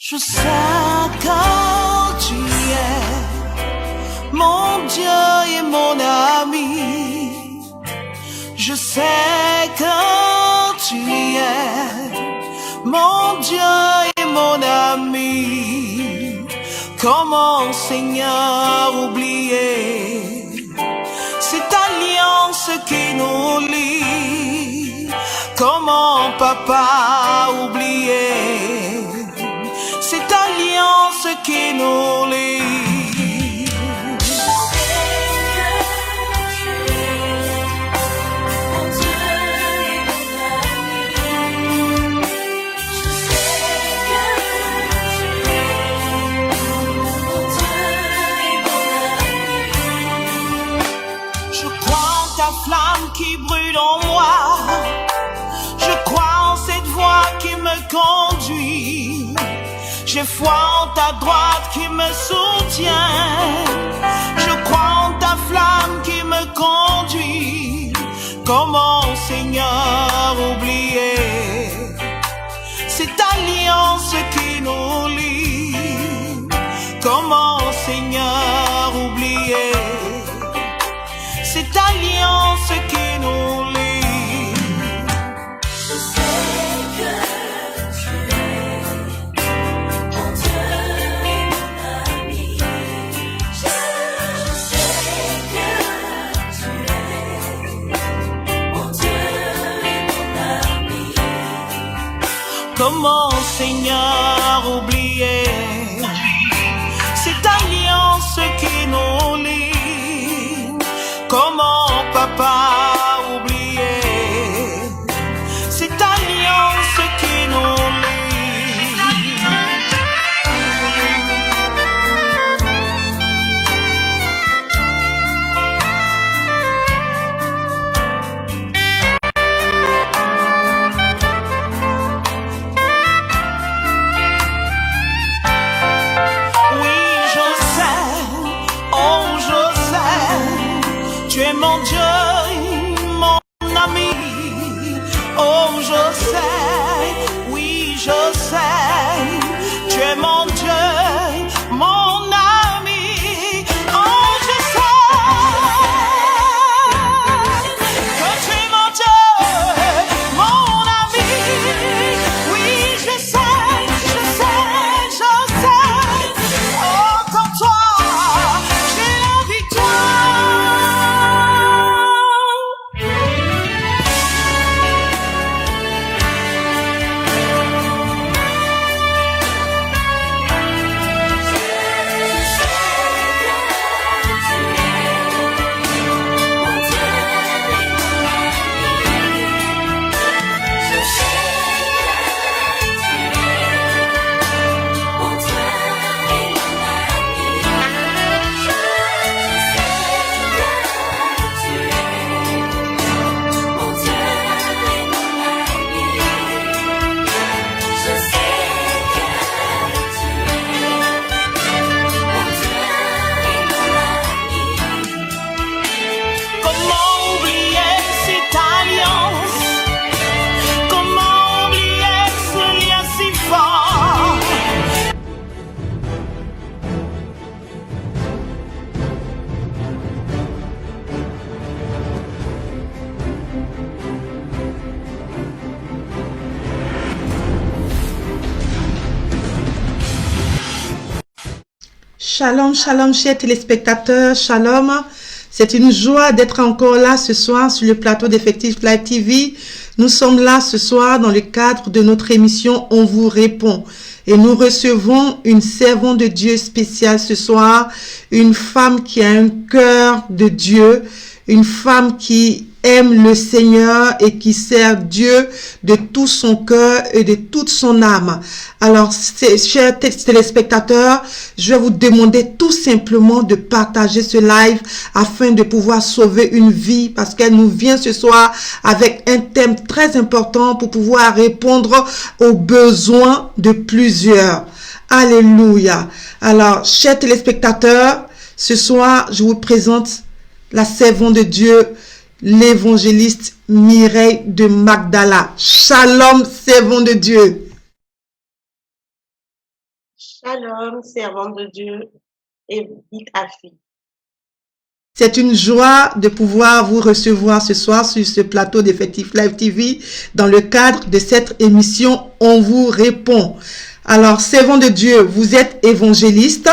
Je sais que tu es mon Dieu et mon ami. Je sais que tu es mon Dieu et mon ami. Comment, Seigneur, oublier cette alliance qui nous lie? Comment, Papa, oublier cette alliance qui nous lie? Je crois en ta flamme qui brûle en moi. Je crois en cette voix qui me conduit. J'ai foi en ta droite qui me soutient. Je crois en ta flamme qui me conduit. Comment, Seigneur, oublier cette alliance qui nous lie? Comment, Seigneur, oublier cette alliance qui nous lie? Je sais que tu es mon Dieu et mon ami. Je sais que tu es mon Dieu et mon ami. Comment, Seigneur, oublier cette alliance qui nous lie? Comment, Papa, oublier cette alliance qui nous lie? Oui, je sais, oh, je sais, tu es mon Dieu, mon ami. Oh, je sais, oui, je sais, tu es mon Dieu, mon ami. Oh, je sais que tu es mon Dieu, mon ami. Oui, je sais, je sais, je sais. Oh, comme toi, j'ai la victoire. Comment oublier cette alliance? Comment oublier ce lien si fort? Shalom, shalom, chers téléspectateurs, shalom. C'est une joie d'être encore là ce soir sur le plateau d'Effectif Live TV. Nous sommes là ce soir dans le cadre de notre émission On vous répond. Et nous recevons une servante de Dieu spéciale ce soir, une femme qui a un cœur de Dieu, une femme qui aime le Seigneur et qui sert Dieu de tout son cœur et de toute son âme. Alors, chers téléspectateurs, je vais vous demander tout simplement de partager ce live afin de pouvoir sauver une vie, parce qu'elle nous vient ce soir avec un thème très important pour pouvoir répondre aux besoins de plusieurs. Alléluia. Alors, chers téléspectateurs, ce soir, je vous présente la servante de Dieu, l'évangéliste Mireille de Magdala. Shalom, servant de Dieu. Shalom, servante de Dieu et vite Afi. C'est une joie de pouvoir vous recevoir ce soir sur ce plateau d'Effectif Live TV dans le cadre de cette émission On vous répond. Alors, servant de Dieu, vous êtes évangéliste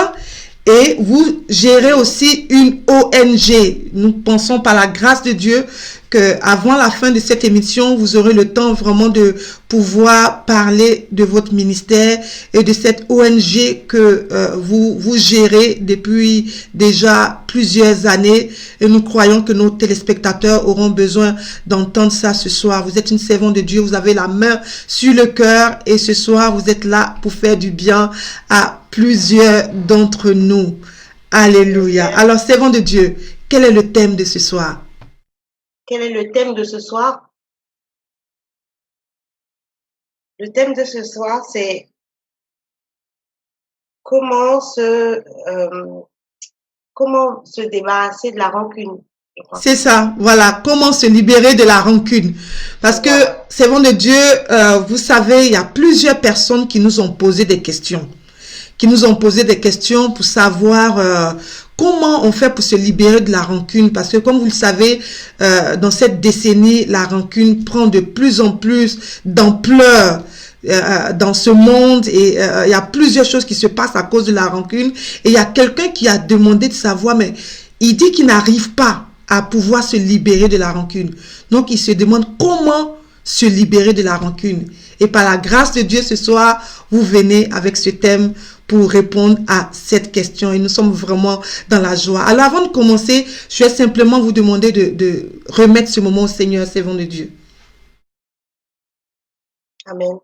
et vous gérez aussi une ONG. Nous pensons par la grâce de Dieu que avant la fin de cette émission, vous aurez le temps vraiment de pouvoir parler de votre ministère et de cette ONG que vous gérez depuis déjà plusieurs années. Et nous croyons que nos téléspectateurs auront besoin d'entendre ça ce soir. Vous êtes une servante de Dieu, vous avez la main sur le cœur et ce soir, vous êtes là pour faire du bien à plusieurs d'entre nous. Alléluia. Alors, servant de Dieu, quel est le thème de ce soir? Quel est le thème de ce soir? Le thème de ce soir, c'est comment se débarrasser de la rancune. C'est ça, voilà, comment se libérer de la rancune. Parce que, servant de Dieu, vous savez, il y a plusieurs personnes qui nous ont posé des questions. Pour savoir comment on fait pour se libérer de la rancune. Parce que comme vous le savez, dans cette décennie, la rancune prend de plus en plus d'ampleur dans ce monde et il y a plusieurs choses qui se passent à cause de la rancune. Et il y a quelqu'un qui a demandé de savoir, mais il dit qu'il n'arrive pas à pouvoir se libérer de la rancune. Donc, il se demande comment se libérer de la rancune. Et par la grâce de Dieu, ce soir, vous venez avec ce thème pour répondre à cette question. Et nous sommes vraiment dans la joie. Alors, avant de commencer, je vais simplement vous demander de remettre ce moment au Seigneur, servant de Dieu. Amen.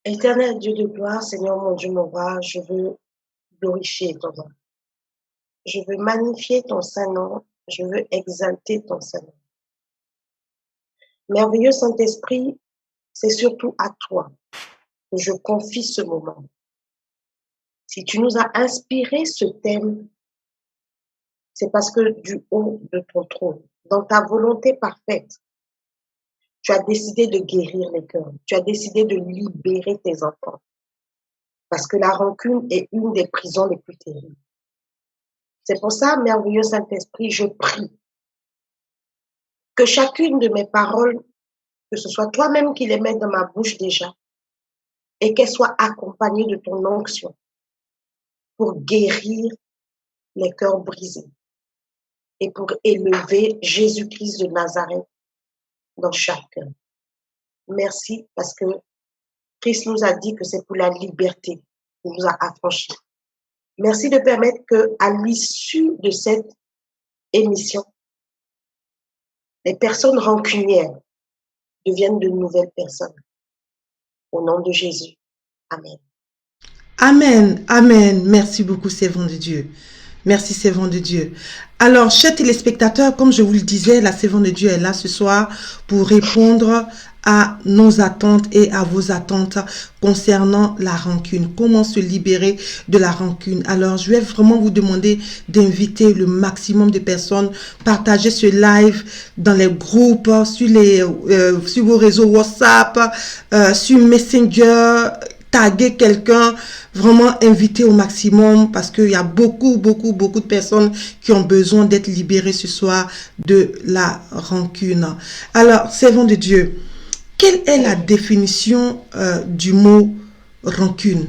Éternel Dieu de gloire, Seigneur mon Dieu, mon roi, je veux glorifier ton nom. Je veux magnifier ton saint nom. Je veux exalter ton saint nom. Merveilleux Saint-Esprit, c'est surtout à toi que je confie ce moment. Si tu nous as inspiré ce thème, c'est parce que du haut de ton trône, dans ta volonté parfaite, tu as décidé de guérir les cœurs. Tu as décidé de libérer tes enfants. Parce que la rancune est une des prisons les plus terribles. C'est pour ça, merveilleux Saint-Esprit, je prie que chacune de mes paroles, que ce soit toi-même qui les mets dans ma bouche déjà, et qu'elles soient accompagnées de ton onction pour guérir les cœurs brisés et pour élever Jésus-Christ de Nazareth dans chaque cœur. Merci parce que Christ nous a dit que c'est pour la liberté qu'il nous a affranchis. Merci de permettre que, à l'issue de cette émission, les personnes rancunières deviennent de nouvelles personnes. Au nom de Jésus. Amen. Amen, amen. Merci beaucoup, servant de Dieu. Merci, servant de Dieu. Alors, chers téléspectateurs, comme je vous le disais, la servante de Dieu est là ce soir pour répondre à nos attentes et à vos attentes concernant la rancune. Comment se libérer de la rancune? Alors, je vais vraiment vous demander d'inviter le maximum de personnes, partager ce live dans les groupes, sur vos réseaux WhatsApp, sur Messenger, taguer quelqu'un, vraiment inviter au maximum parce qu'il y a beaucoup de personnes qui ont besoin d'être libérées ce soir de la rancune. Alors, servant de Dieu, quelle est la définition du mot rancune?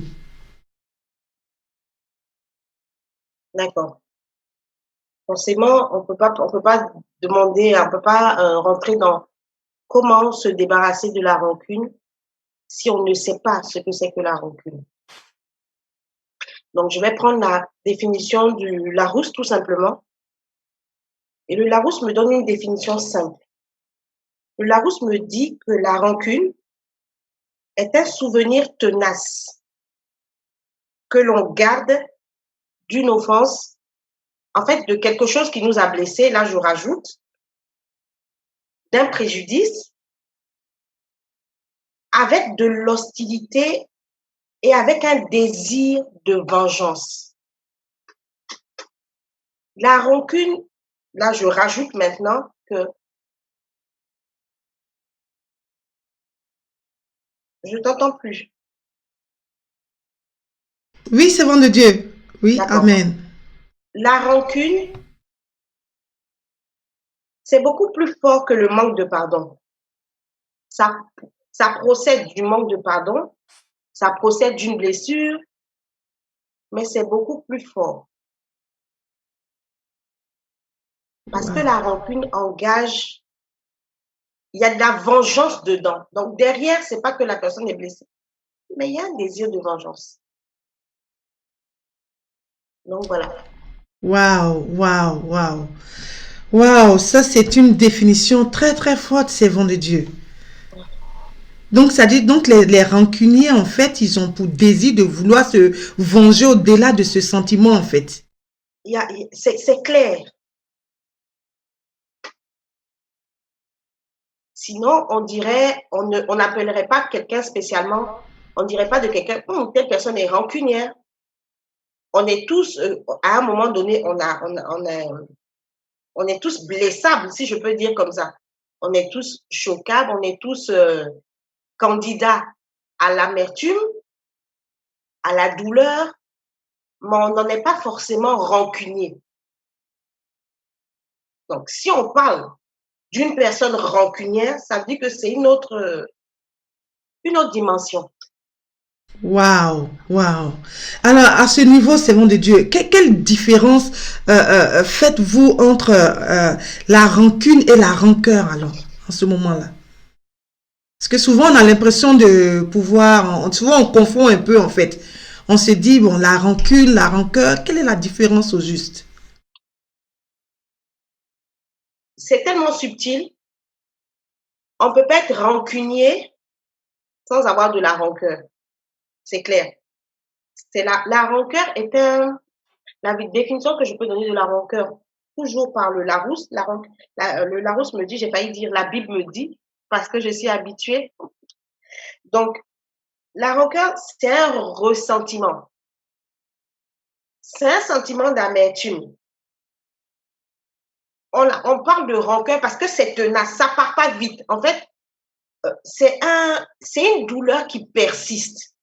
D'accord. Forcément, on peut pas demander, on peut pas rentrer dans comment se débarrasser de la rancune si on ne sait pas ce que c'est que la rancune. Donc, je vais prendre la définition du Larousse, tout simplement. Et le Larousse me donne une définition simple. Le Larousse me dit que la rancune est un souvenir tenace que l'on garde d'une offense, en fait, de quelque chose qui nous a blessés, là je rajoute, d'un préjudice, avec de l'hostilité et avec un désir de vengeance. La rancune, là je rajoute maintenant que je t'entends plus. Oui, c'est bon de Dieu. Oui, D'accord. amen. La rancune, c'est beaucoup plus fort que le manque de pardon. Ça, ça procède du manque de pardon, ça procède d'une blessure, mais c'est beaucoup plus fort. Parce que Wow. la rancune engage, il y a de la vengeance dedans. Donc derrière, c'est pas que la personne est blessée, mais il y a un désir de vengeance. Donc voilà. Waouh, waouh, waouh. Waouh, ça c'est une définition très très forte, servant de Dieu. Donc ça dit donc les rancuniers en fait, ils ont pour désir de vouloir se venger au-delà de ce sentiment en fait. C'est clair. Sinon, on dirait, on n'appellerait pas quelqu'un spécialement, on dirait pas de quelqu'un, telle personne est rancunière. On est tous, à un moment donné, on est tous blessables, si je peux dire comme ça. On est tous choquables, on est tous candidats à l'amertume, à la douleur, mais on n'en est pas forcément rancunier. Donc, si on parle d'une personne rancunière, ça veut dire que c'est une autre dimension. Waouh, waouh. Alors à ce niveau, servant de Dieu, quelle différence faites-vous entre la rancune et la rancœur alors en ce moment-là? Parce que souvent on a l'impression de pouvoir, souvent on confond un peu en fait. On se dit bon la rancune, la rancœur, quelle est la différence au juste? C'est tellement subtil, on peut pas être rancunier sans avoir de la rancœur. C'est clair. C'est la rancœur est la définition que je peux donner de la rancœur, toujours par le Larousse. Le Larousse me dit, j'ai failli dire, la Bible me dit, parce que je suis habituée. Donc, la rancœur, c'est un ressentiment. C'est un sentiment d'amertume. On parle de rancœur parce que c'est tenace, ça part pas vite. En fait, c'est une douleur qui persiste.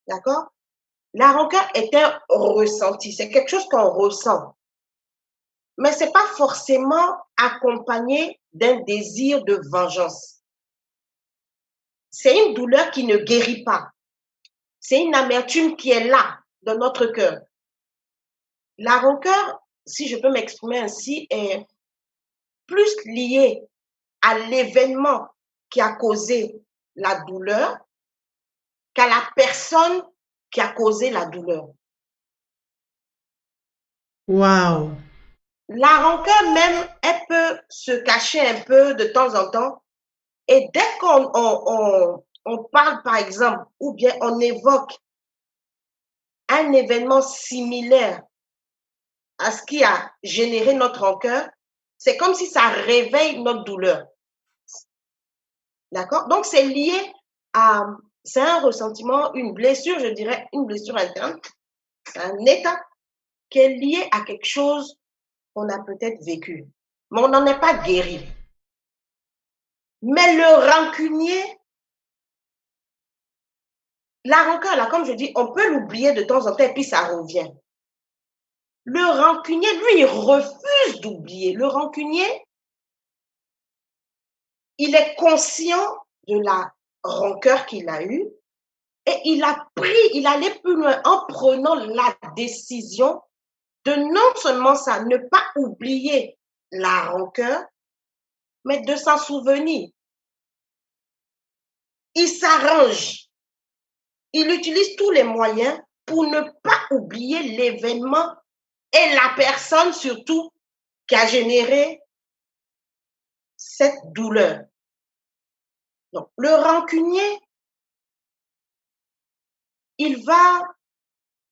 D'accord? La rancœur est un ressenti, c'est quelque chose qu'on ressent. Mais c'est pas forcément accompagné d'un désir de vengeance. C'est une douleur qui ne guérit pas. C'est une amertume qui est là, dans notre cœur. La rancœur, si je peux m'exprimer ainsi, est plus liée à l'événement qui a causé la douleur qu'à la personne qui a causé la douleur. Waouh. La rancœur même, elle peut se cacher un peu de temps en temps. Et dès on parle, par exemple, ou bien on évoque un événement similaire à ce qui a généré notre rancœur, c'est comme si ça réveille notre douleur. D'accord? Donc, c'est lié à, c'est un ressentiment, une blessure, je dirais, une blessure interne. C'est un état qui est lié à quelque chose qu'on a peut-être vécu. Mais on n'en est pas guéri. Mais le rancunier, la rancœur, là, comme je dis, on peut l'oublier de temps en temps et puis ça revient. Le rancunier, lui, il refuse d'oublier. Le rancunier, il est conscient de la rancœur qu'il a eue et il allait plus loin en prenant la décision de non seulement ça, ne pas oublier la rancœur, mais de s'en souvenir. Il s'arrange. Il utilise tous les moyens pour ne pas oublier l'événement et la personne surtout qui a généré cette douleur. Donc, le rancunier,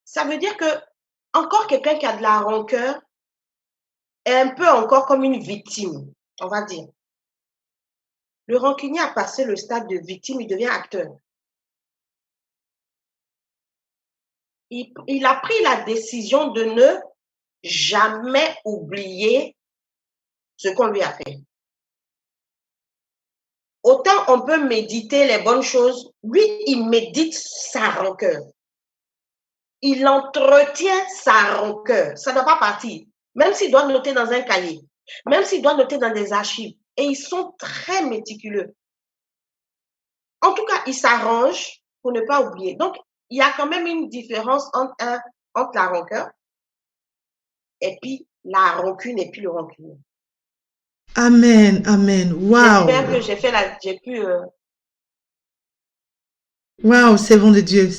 ça veut dire que encore quelqu'un qui a de la rancœur est un peu encore comme une victime, on va dire. Le rancunier a passé le stade de victime, il devient acteur. Il a pris la décision de ne jamais oublier ce qu'on lui a fait. Autant on peut méditer les bonnes choses, lui, il médite sa rancœur. il entretient sa rancœur. Ça ne doit pas partir. Même s'il doit noter dans un cahier, même s'il doit noter dans des archives. Et ils sont très méticuleux. En tout cas, ils s'arrangent pour ne pas oublier. Donc, il y a quand même une différence entre la rancœur et puis la rancune et puis le rancunier. Amen, amen. J'espère que Waouh. j'ai pu. Waouh, c'est bon de Dieu.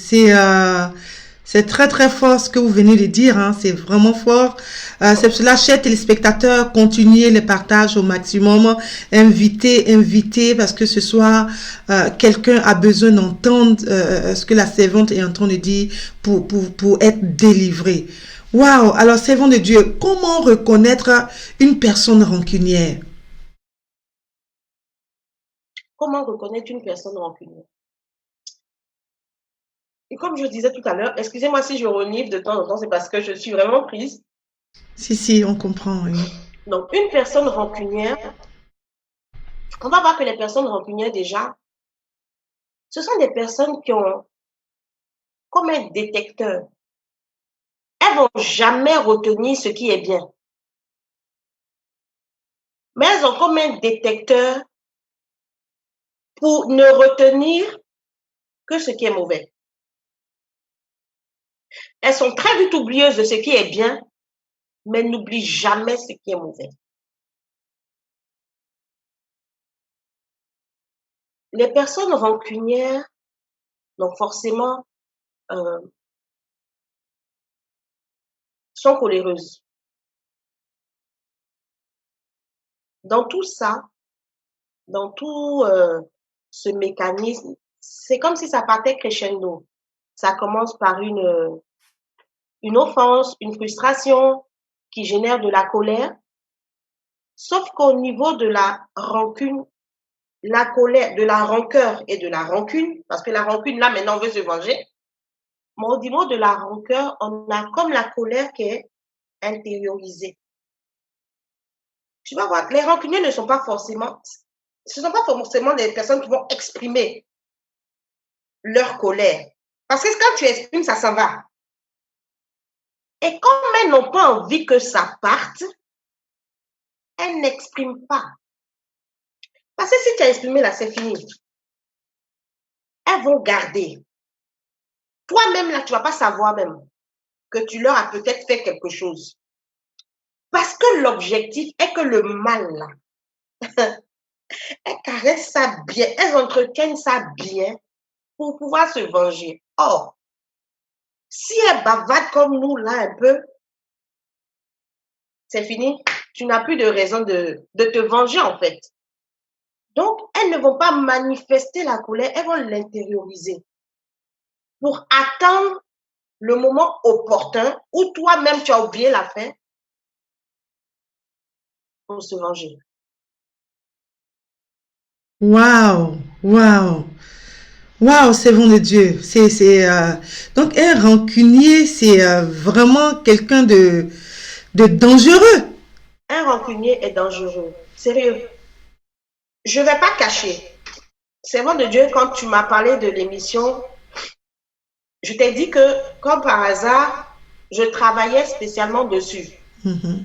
C'est très très fort ce que vous venez de dire, hein. C'est vraiment fort. C'est pour cela, chers téléspectateurs, continuez les partages au maximum. Invitez, parce que ce soir, quelqu'un a besoin d'entendre ce que la servante est en train de dire pour être délivré. Waouh, alors servant de Dieu, comment reconnaître une personne rancunière? Comment reconnaître une personne rancunière? Et comme je disais tout à l'heure, excusez-moi si je renifle de temps en temps, c'est parce que je suis vraiment prise. Si, on comprend, oui. Donc, une personne rancunière, on va voir que les personnes rancunières, déjà, ce sont des personnes qui ont comme un détecteur. Elles vont jamais retenir ce qui est bien. Mais elles ont comme un détecteur pour ne retenir que ce qui est mauvais. Elles sont très vite oublieuses de ce qui est bien, mais n'oublient jamais ce qui est mauvais. Les personnes rancunières, donc forcément, sont coléreuses. Dans tout ça, dans tout ce mécanisme, c'est comme si ça partait crescendo. Ça commence par une offense, une frustration qui génère de la colère. Sauf qu'au niveau de la rancune, la colère, de la rancœur et de la rancune, parce que la rancune, là, maintenant, on veut se venger. Mais au niveau de la rancœur, on a comme la colère qui est intériorisée. Tu vas voir, les rancuniers ne sont pas forcément, ce ne sont pas forcément des personnes qui vont exprimer leur colère. Parce que quand tu exprimes, ça s'en va. Et comme elles n'ont pas envie que ça parte, elles n'expriment pas. Parce que si tu as exprimé là, c'est fini. Elles vont garder. Toi-même, là, tu ne vas pas savoir même que tu leur as peut-être fait quelque chose. Parce que l'objectif est que le mal, là, elles caressent ça bien, elles entretiennent ça bien pour pouvoir se venger. Or, si elles bavardent comme nous, là, un peu, c'est fini. Tu n'as plus de raison de te venger, en fait. Donc, elles ne vont pas manifester la colère, elles vont l'intérioriser pour attendre le moment opportun où toi-même tu as oublié l'affaire pour se venger. Waouh, waouh. Waouh, c'est bon de Dieu. Donc, un rancunier, c'est vraiment quelqu'un de dangereux. Un rancunier est dangereux. Sérieux. Je ne vais pas cacher. Servant de Dieu, quand tu m'as parlé de l'émission, je t'ai dit que, comme par hasard, je travaillais spécialement dessus. Mhm.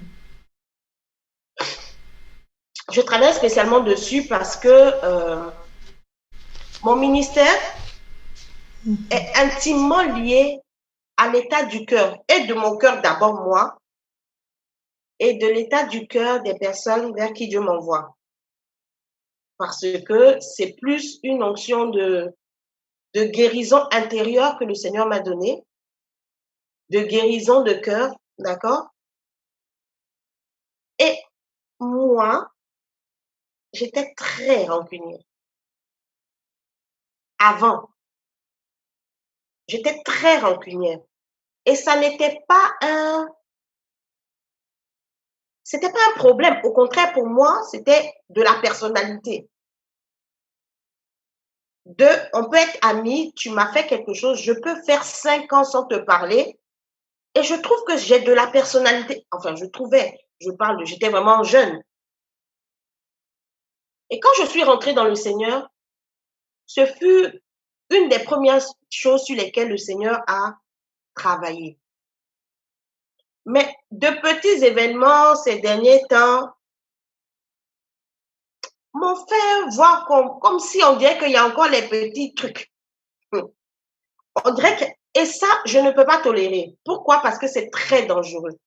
Je travaillais spécialement dessus parce que mon ministère est intimement lié à l'état du cœur, et de mon cœur d'abord moi, et de l'état du cœur des personnes vers qui Dieu m'envoie. Parce que c'est plus une onction de guérison intérieure que le Seigneur m'a donnée, de guérison de cœur, d'accord? Et moi, j'étais très rancunière. Avant, j'étais très rancunière. Et ça n'était pas c'était pas un problème. Au contraire, pour moi, c'était de la personnalité. On peut être amis, tu m'as fait quelque chose, je peux faire 5 ans sans te parler. Et je trouve que j'ai de la personnalité. Enfin, j'étais vraiment jeune. Et quand je suis rentrée dans le Seigneur, ce fut une des premières choses sur lesquelles le Seigneur a travailler. Mais de petits événements ces derniers temps m'ont fait voir comme si on dirait qu'il y a encore les petits trucs. On dirait que, et ça, je ne peux pas tolérer. Pourquoi? Parce que c'est très dangereux.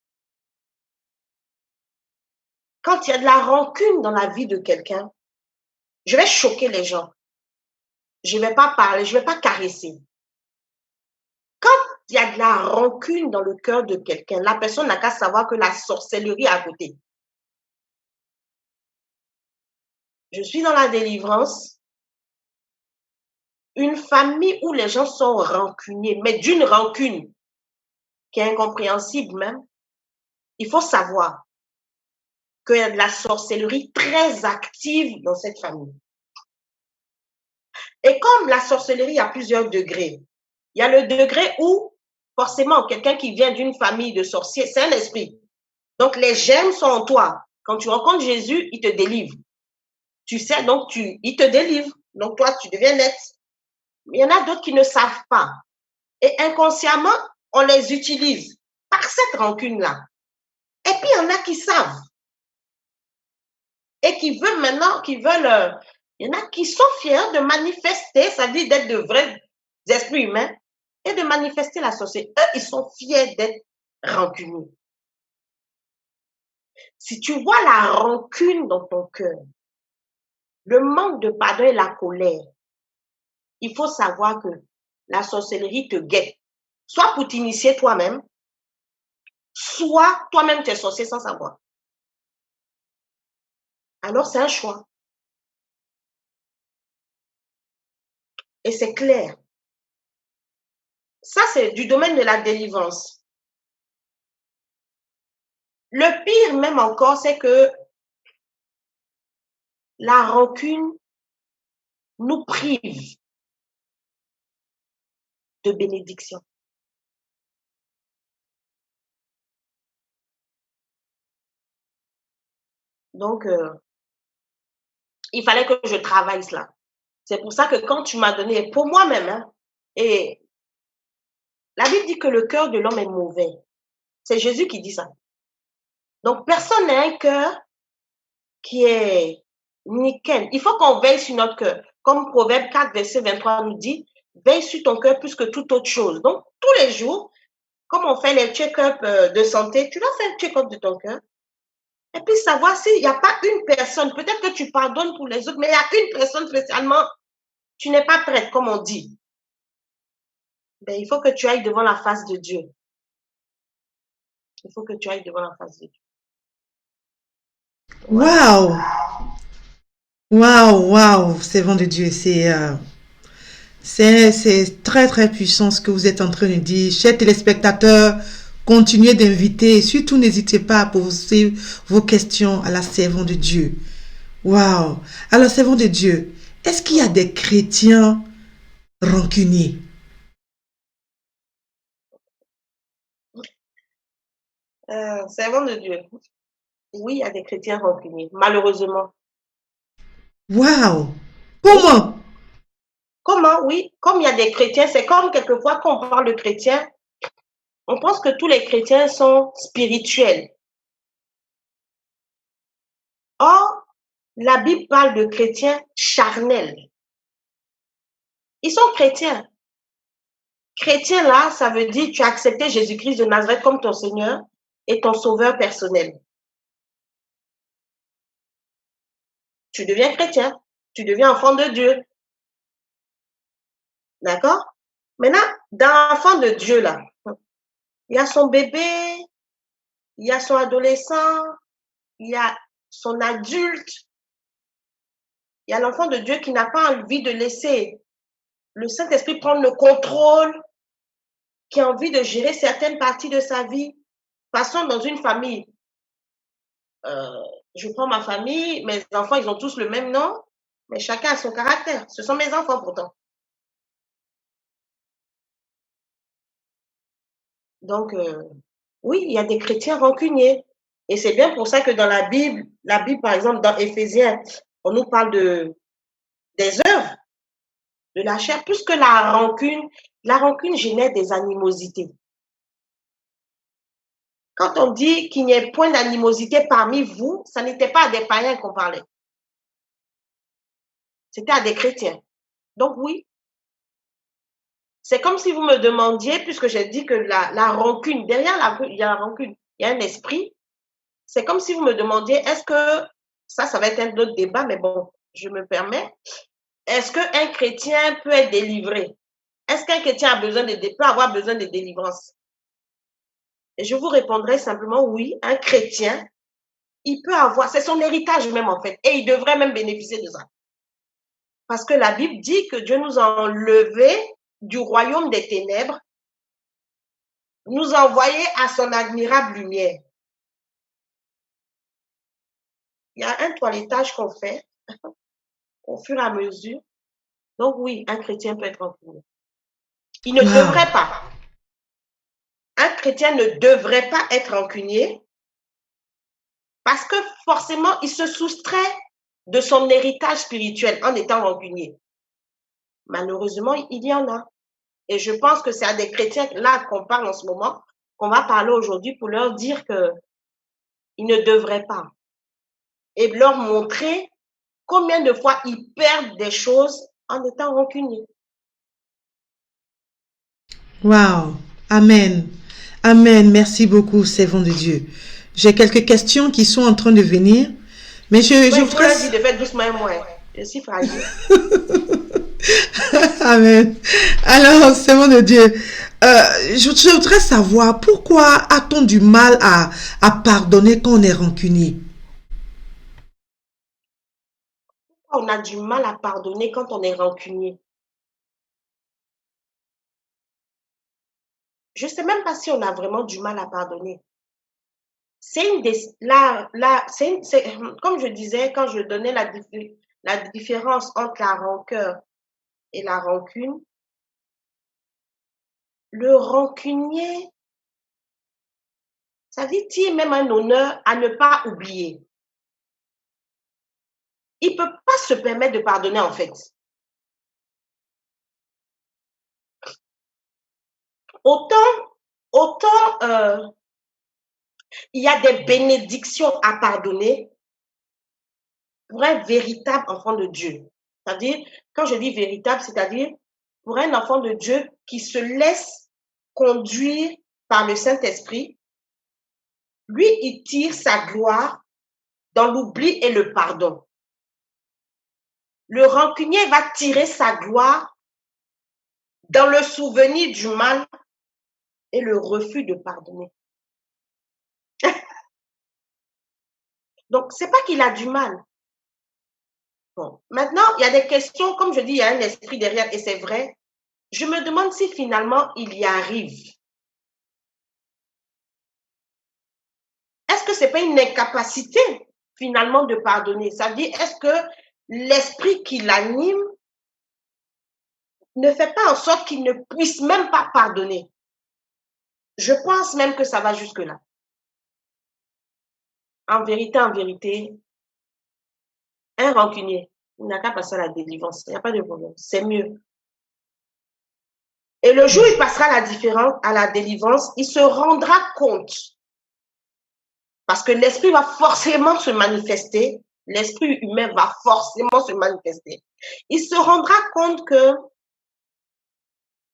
Quand il y a de la rancune dans la vie de quelqu'un, je vais choquer les gens. Je ne vais pas parler, je ne vais pas caresser. Quand il y a de la rancune dans le cœur de quelqu'un, la personne n'a qu'à savoir que la sorcellerie est à côté. Je suis dans la délivrance, une famille où les gens sont rancuniers, mais d'une rancune qui est incompréhensible même. Il faut savoir qu'il y a de la sorcellerie très active dans cette famille. Et comme la sorcellerie a plusieurs degrés, il y a le degré où, forcément, quelqu'un qui vient d'une famille de sorciers, c'est un esprit. Donc, les gemmes sont en toi. Quand tu rencontres Jésus, il te délivre. Tu sais, donc, il te délivre. Donc, toi, tu deviens net. Mais il y en a d'autres qui ne savent pas. Et inconsciemment, on les utilise par cette rancune-là. Et puis, il y en a qui savent. Et qui veulent maintenant, il y en a qui sont fiers de manifester, ça veut dire d'être de vrais esprits humains, et de manifester la sorcellerie. Eux, ils sont fiers d'être rancuniers. Si tu vois la rancune dans ton cœur, le manque de pardon et la colère, il faut savoir que la sorcellerie te guette. Soit pour t'initier toi-même, soit toi-même tu es sorcier sans savoir. Alors c'est un choix. Et c'est clair. Ça, c'est du domaine de la délivrance. Le pire même encore, c'est que la rancune nous prive de bénédiction. Donc, il fallait que je travaille cela. C'est pour ça que quand tu m'as donné, pour moi-même, hein, et la Bible dit que le cœur de l'homme est mauvais. C'est Jésus qui dit ça. Donc, personne n'a un cœur qui est nickel. Il faut qu'on veille sur notre cœur. Comme Proverbe 4, verset 23 nous dit, veille sur ton cœur plus que toute autre chose. Donc, tous les jours, comme on fait les check-up de santé, tu dois faire un check-up de ton cœur. Et puis savoir s'il n'y a pas une personne, peut-être que tu pardonnes pour les autres, mais il y a une personne spécialement, tu n'es pas prête, comme on dit. Ben, il faut que tu ailles devant la face de Dieu. Il faut que tu ailles devant la face de Dieu. Waouh! Waouh, waouh, servant de Dieu, c'est très très puissant ce que vous êtes en train de dire. Chers téléspectateurs, continuez d'inviter et surtout n'hésitez pas à poser vos questions à la servante de Dieu. Waouh! Alors, servant de Dieu, est-ce qu'il y a des chrétiens rancuniers? Servant de Dieu. Oui, il y a des chrétiens rancuniers, malheureusement. Waouh! Comment? Comment? Oui, comme il y a des chrétiens, c'est comme quelquefois quand on parle de chrétiens, on pense que tous les chrétiens sont spirituels. Or, la Bible parle de chrétiens charnels. Ils sont chrétiens. Chrétien, là, ça veut dire tu as accepté Jésus-Christ de Nazareth comme ton Seigneur et ton sauveur personnel. Tu deviens chrétien. Tu deviens enfant de Dieu. D'accord? Maintenant, dans l'enfant de Dieu, là, il y a son bébé, il y a son adolescent, il y a son adulte. Il y a l'enfant de Dieu qui n'a pas envie de laisser le Saint-Esprit prendre le contrôle, qui a envie de gérer certaines parties de sa vie. Passons dans une famille. Je prends ma famille, mes enfants, ils ont tous le même nom, mais chacun a son caractère. Ce sont mes enfants pourtant. Donc, oui, il y a des chrétiens rancuniers. Et c'est bien pour ça que dans la Bible, par exemple, dans Éphésiens, on nous parle des œuvres de la chair, plus que la rancune génère des animosités. Quand on dit qu'il n'y ait point d'animosité parmi vous, ça n'était pas à des païens qu'on parlait. C'était à des chrétiens. Donc oui, c'est comme si vous me demandiez, puisque j'ai dit que la rancune, derrière il y a la rancune, il y a un esprit. C'est comme si vous me demandiez, est-ce que, ça va être un autre débat, mais bon, je me permets, est-ce qu'un chrétien peut être délivré? Est-ce qu'un chrétien peut avoir besoin de délivrance? Et je vous répondrai simplement oui, un chrétien, il peut avoir, c'est son héritage même en fait, et il devrait même bénéficier de ça. Parce que la Bible dit que Dieu nous a enlevés du royaume des ténèbres, nous a envoyés à son admirable lumière. Il y a un toilettage qu'on fait au fur et à mesure. Donc oui, un chrétien peut être rancunier. Il ne devrait pas. Un chrétien ne devrait pas être rancunier parce que forcément, il se soustrait de son héritage spirituel en étant rancunier. Malheureusement, il y en a. Et je pense que c'est à des chrétiens là qu'on parle en ce moment, qu'on va parler aujourd'hui pour leur dire que ils ne devraient pas. Et leur montrer combien de fois ils perdent des choses en étant rancuniers. Wow. Amen. Amen. Merci beaucoup, servant de Dieu. J'ai quelques questions qui sont en train de venir, mais je Moi, je vous voudrais... dis de faire doucement et moins. Je suis fragile. Amen. Alors, servant de Dieu, je voudrais savoir pourquoi a-t-on du mal à pardonner quand on est rancunier? On a du mal à pardonner quand on est rancunier. Je ne sais même pas si on a vraiment du mal à pardonner. C'est une des, comme je disais, quand je donnais la différence entre la rancœur et la rancune, le rancunier, ça dit tire même un honneur à ne pas oublier. Il ne peut pas se permettre de pardonner en fait. Autant il y a des bénédictions à pardonner pour un véritable enfant de Dieu. C'est-à-dire, quand je dis véritable, c'est-à-dire pour un enfant de Dieu qui se laisse conduire par le Saint-Esprit, lui, il tire sa gloire dans l'oubli et le pardon. Le rancunier va tirer sa gloire dans le souvenir du mal et le refus de pardonner. Donc, c'est pas qu'il a du mal. Bon. Maintenant, il y a des questions, comme je dis, il y a un esprit derrière, et c'est vrai. Je me demande si finalement il y arrive. Est-ce que c'est pas une incapacité finalement de pardonner? Ça veut dire, est-ce que l'esprit qui l'anime ne fait pas en sorte qu'il ne puisse même pas pardonner? Je pense même que ça va jusque-là. En vérité, un rancunier, il n'a qu'à passer à la délivrance. Il n'y a pas de problème. C'est mieux. Et le jour où il passera à la délivrance, il se rendra compte. Parce que l'esprit va forcément se manifester. L'esprit humain va forcément se manifester. Il se rendra compte que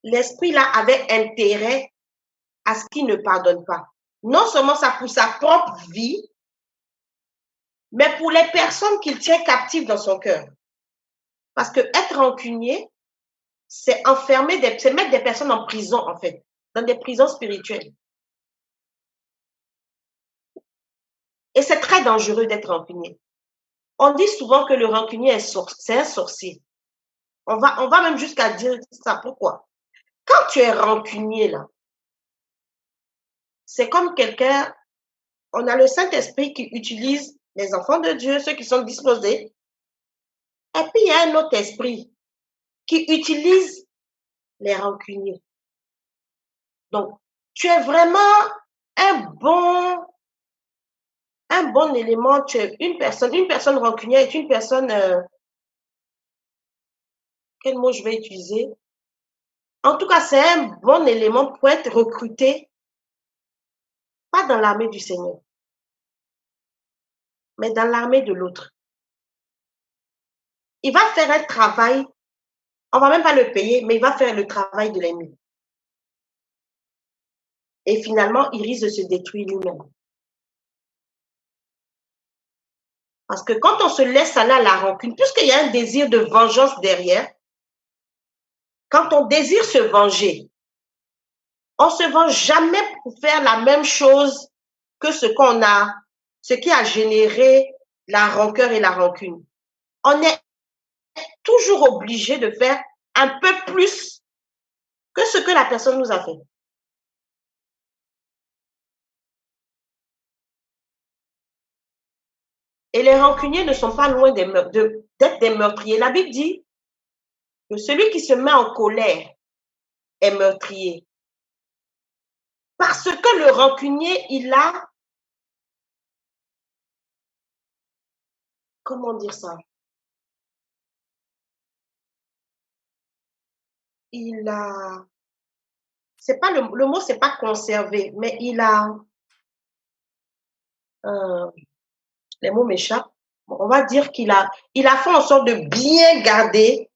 l'esprit là avait intérêt à ce qu'il ne pardonne pas. Non seulement ça pour sa propre vie, mais pour les personnes qu'il tient captives dans son cœur. Parce que être rancunier, c'est c'est mettre des personnes en prison, en fait, dans des prisons spirituelles. Et c'est très dangereux d'être rancunier. On dit souvent que le rancunier c'est un sorcier. On va même jusqu'à dire ça. Pourquoi? Quand tu es rancunier, là, c'est comme quelqu'un, on a le Saint-Esprit qui utilise les enfants de Dieu, ceux qui sont disposés. Et puis, il y a un autre esprit qui utilise les rancuniers. Donc, tu es vraiment un bon élément. Tu es une personne rancunière est une personne, quel mot je vais utiliser? En tout cas, c'est un bon élément pour être recruté pas dans l'armée du Seigneur, mais dans l'armée de l'autre. Il va faire un travail, on va même pas le payer, mais il va faire le travail de l'ennemi. Et finalement, il risque de se détruire lui-même. Parce que quand on se laisse aller à la rancune, puisqu'il y a un désir de vengeance derrière, quand on désire se venger, on se venge jamais pour faire la même chose que ce qui a généré la rancœur et la rancune. On est toujours obligé de faire un peu plus que ce que la personne nous a fait. Et les rancuniers ne sont pas loin d'être des meurtriers. La Bible dit que celui qui se met en colère est meurtrier. Parce que le rancunier, il a, comment dire ça? Il a, c'est pas le mot, c'est pas conservé, mais il a, les mots m'échappent. On va dire il a fait en sorte de bien garder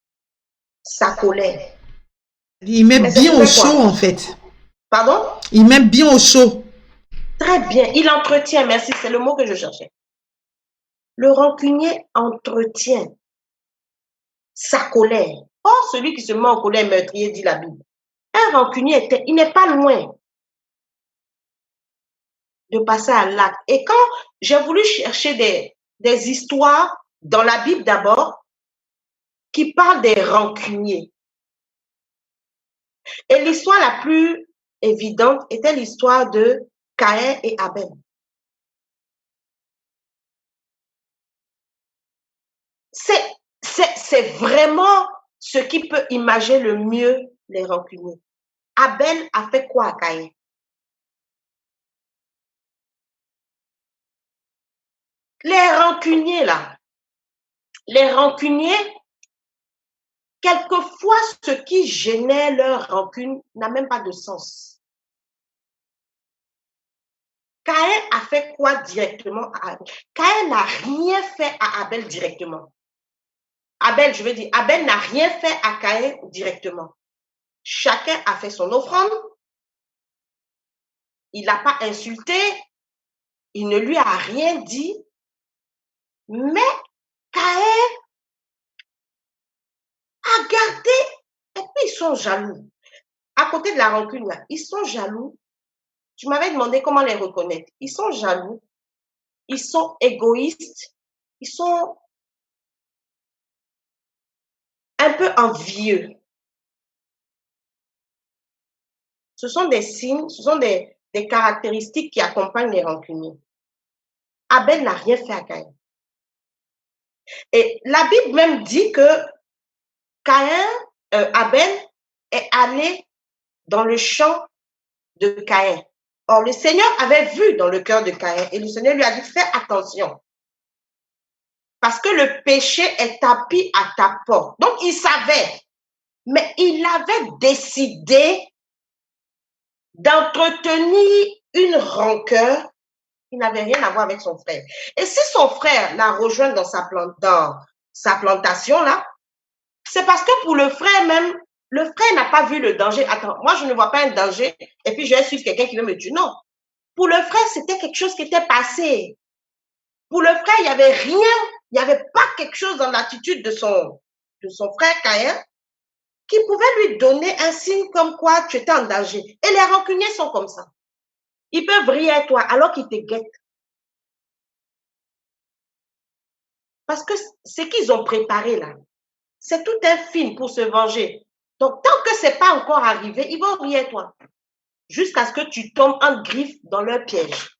sa colère. Il met Mais c'est bien pour au faire quoi? chaud, en fait. Pardon? Il met bien au chaud. Très bien. Il entretient, merci, c'est le mot que je cherchais. Le rancunier entretient sa colère. Or, celui qui se met en colère est meurtrier, dit la Bible. Un rancunier, il n'est pas loin de passer à l'acte. Et quand j'ai voulu chercher des histoires dans la Bible d'abord, qui parlent des rancuniers. Et l'histoire la plus évidente était l'histoire de Caïn et Abel. C'est vraiment ce qui peut imaginer le mieux les rancuniers. Abel a fait quoi à Caïn? Les rancuniers, là, les rancuniers, quelquefois, ce qui gênait leur rancune n'a même pas de sens. Caïn a fait quoi directement à Abel? Caïn n'a rien fait à Abel directement. Abel n'a rien fait à Caïn directement. Chacun a fait son offrande. Il n'a pas insulté. Il ne lui a rien dit. Mais Caïn a gardé. Et puis ils sont jaloux. À côté de la rancune, là, ils sont jaloux. Tu m'avais demandé comment les reconnaître. Ils sont jaloux. Ils sont égoïstes. Ils sont un peu envieux. Ce sont des signes, ce sont des caractéristiques qui accompagnent les rancuniers. Abel n'a rien fait à Caïn. Et la Bible même dit que Abel est allé dans le champ de Caïn. Or, le Seigneur avait vu dans le cœur de Caïn et le Seigneur lui a dit, fais attention. Parce que le péché est tapis à ta porte. Donc, il savait, mais il avait décidé d'entretenir une rancœur qui n'avait rien à voir avec son frère. Et si son frère l'a rejoint dans sa plantation, là, c'est parce que pour le frère même, le frère n'a pas vu le danger. Attends, moi, je ne vois pas un danger et puis je vais suivre quelqu'un qui veut me tuer. Non. Pour le frère, c'était quelque chose qui était passé. Pour le frère, il n'y avait rien, il n'y avait pas quelque chose dans l'attitude de son frère Caïn qui pouvait lui donner un signe comme quoi tu étais en danger. Et les rancuniers sont comme ça. Ils peuvent rire à toi alors qu'ils te guettent. Parce que ce qu'ils ont préparé là, c'est tout un film pour se venger. Donc, tant que ce n'est pas encore arrivé, ils vont rire à toi. Jusqu'à ce que tu tombes en griffe dans leur piège.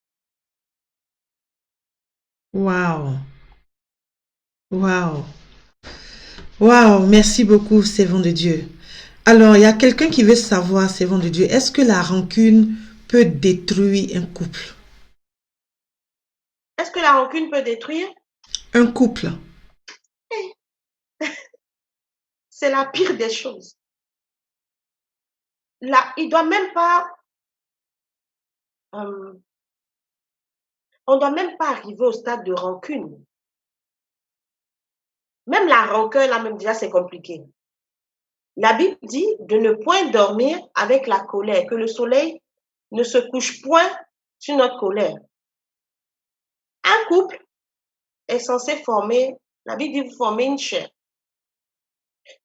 Waouh. Waouh. Waouh. Merci beaucoup, servant de Dieu. Alors, il y a quelqu'un qui veut savoir, servant de Dieu, est-ce que la rancune peut détruire un couple? Est-ce que la rancune peut détruire? Un couple. C'est la pire des choses. Là, il ne doit même pas On ne doit même pas arriver au stade de rancune. Même la rancœur, là, même déjà, c'est compliqué. La Bible dit de ne point dormir avec la colère, que le soleil ne se couche point sur notre colère. Un couple est censé former, la Bible dit vous formez une chair.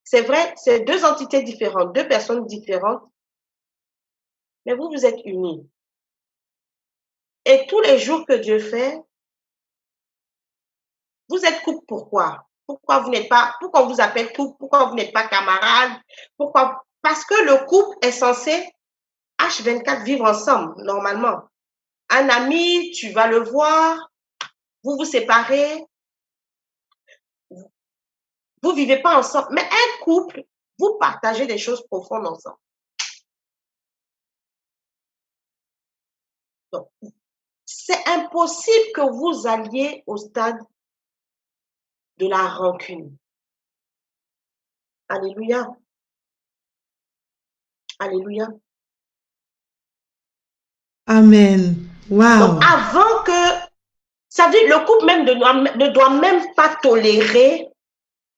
C'est vrai, c'est deux entités différentes, deux personnes différentes, mais vous êtes unis. Et tous les jours que Dieu fait, vous êtes couple pourquoi? Pourquoi on vous appelle couple? Pourquoi vous n'êtes pas camarades? Pourquoi? Parce que le couple est censé H24 vivre ensemble, normalement. Un ami, tu vas le voir, vous vous séparez, vous vivez pas ensemble. Mais un couple, vous partagez des choses profondes ensemble. Donc, c'est impossible que vous alliez au stade de la rancune. Alléluia. Alléluia. Amen. Wow. Donc, avant que, ça veut dire, le couple même ne doit même pas tolérer,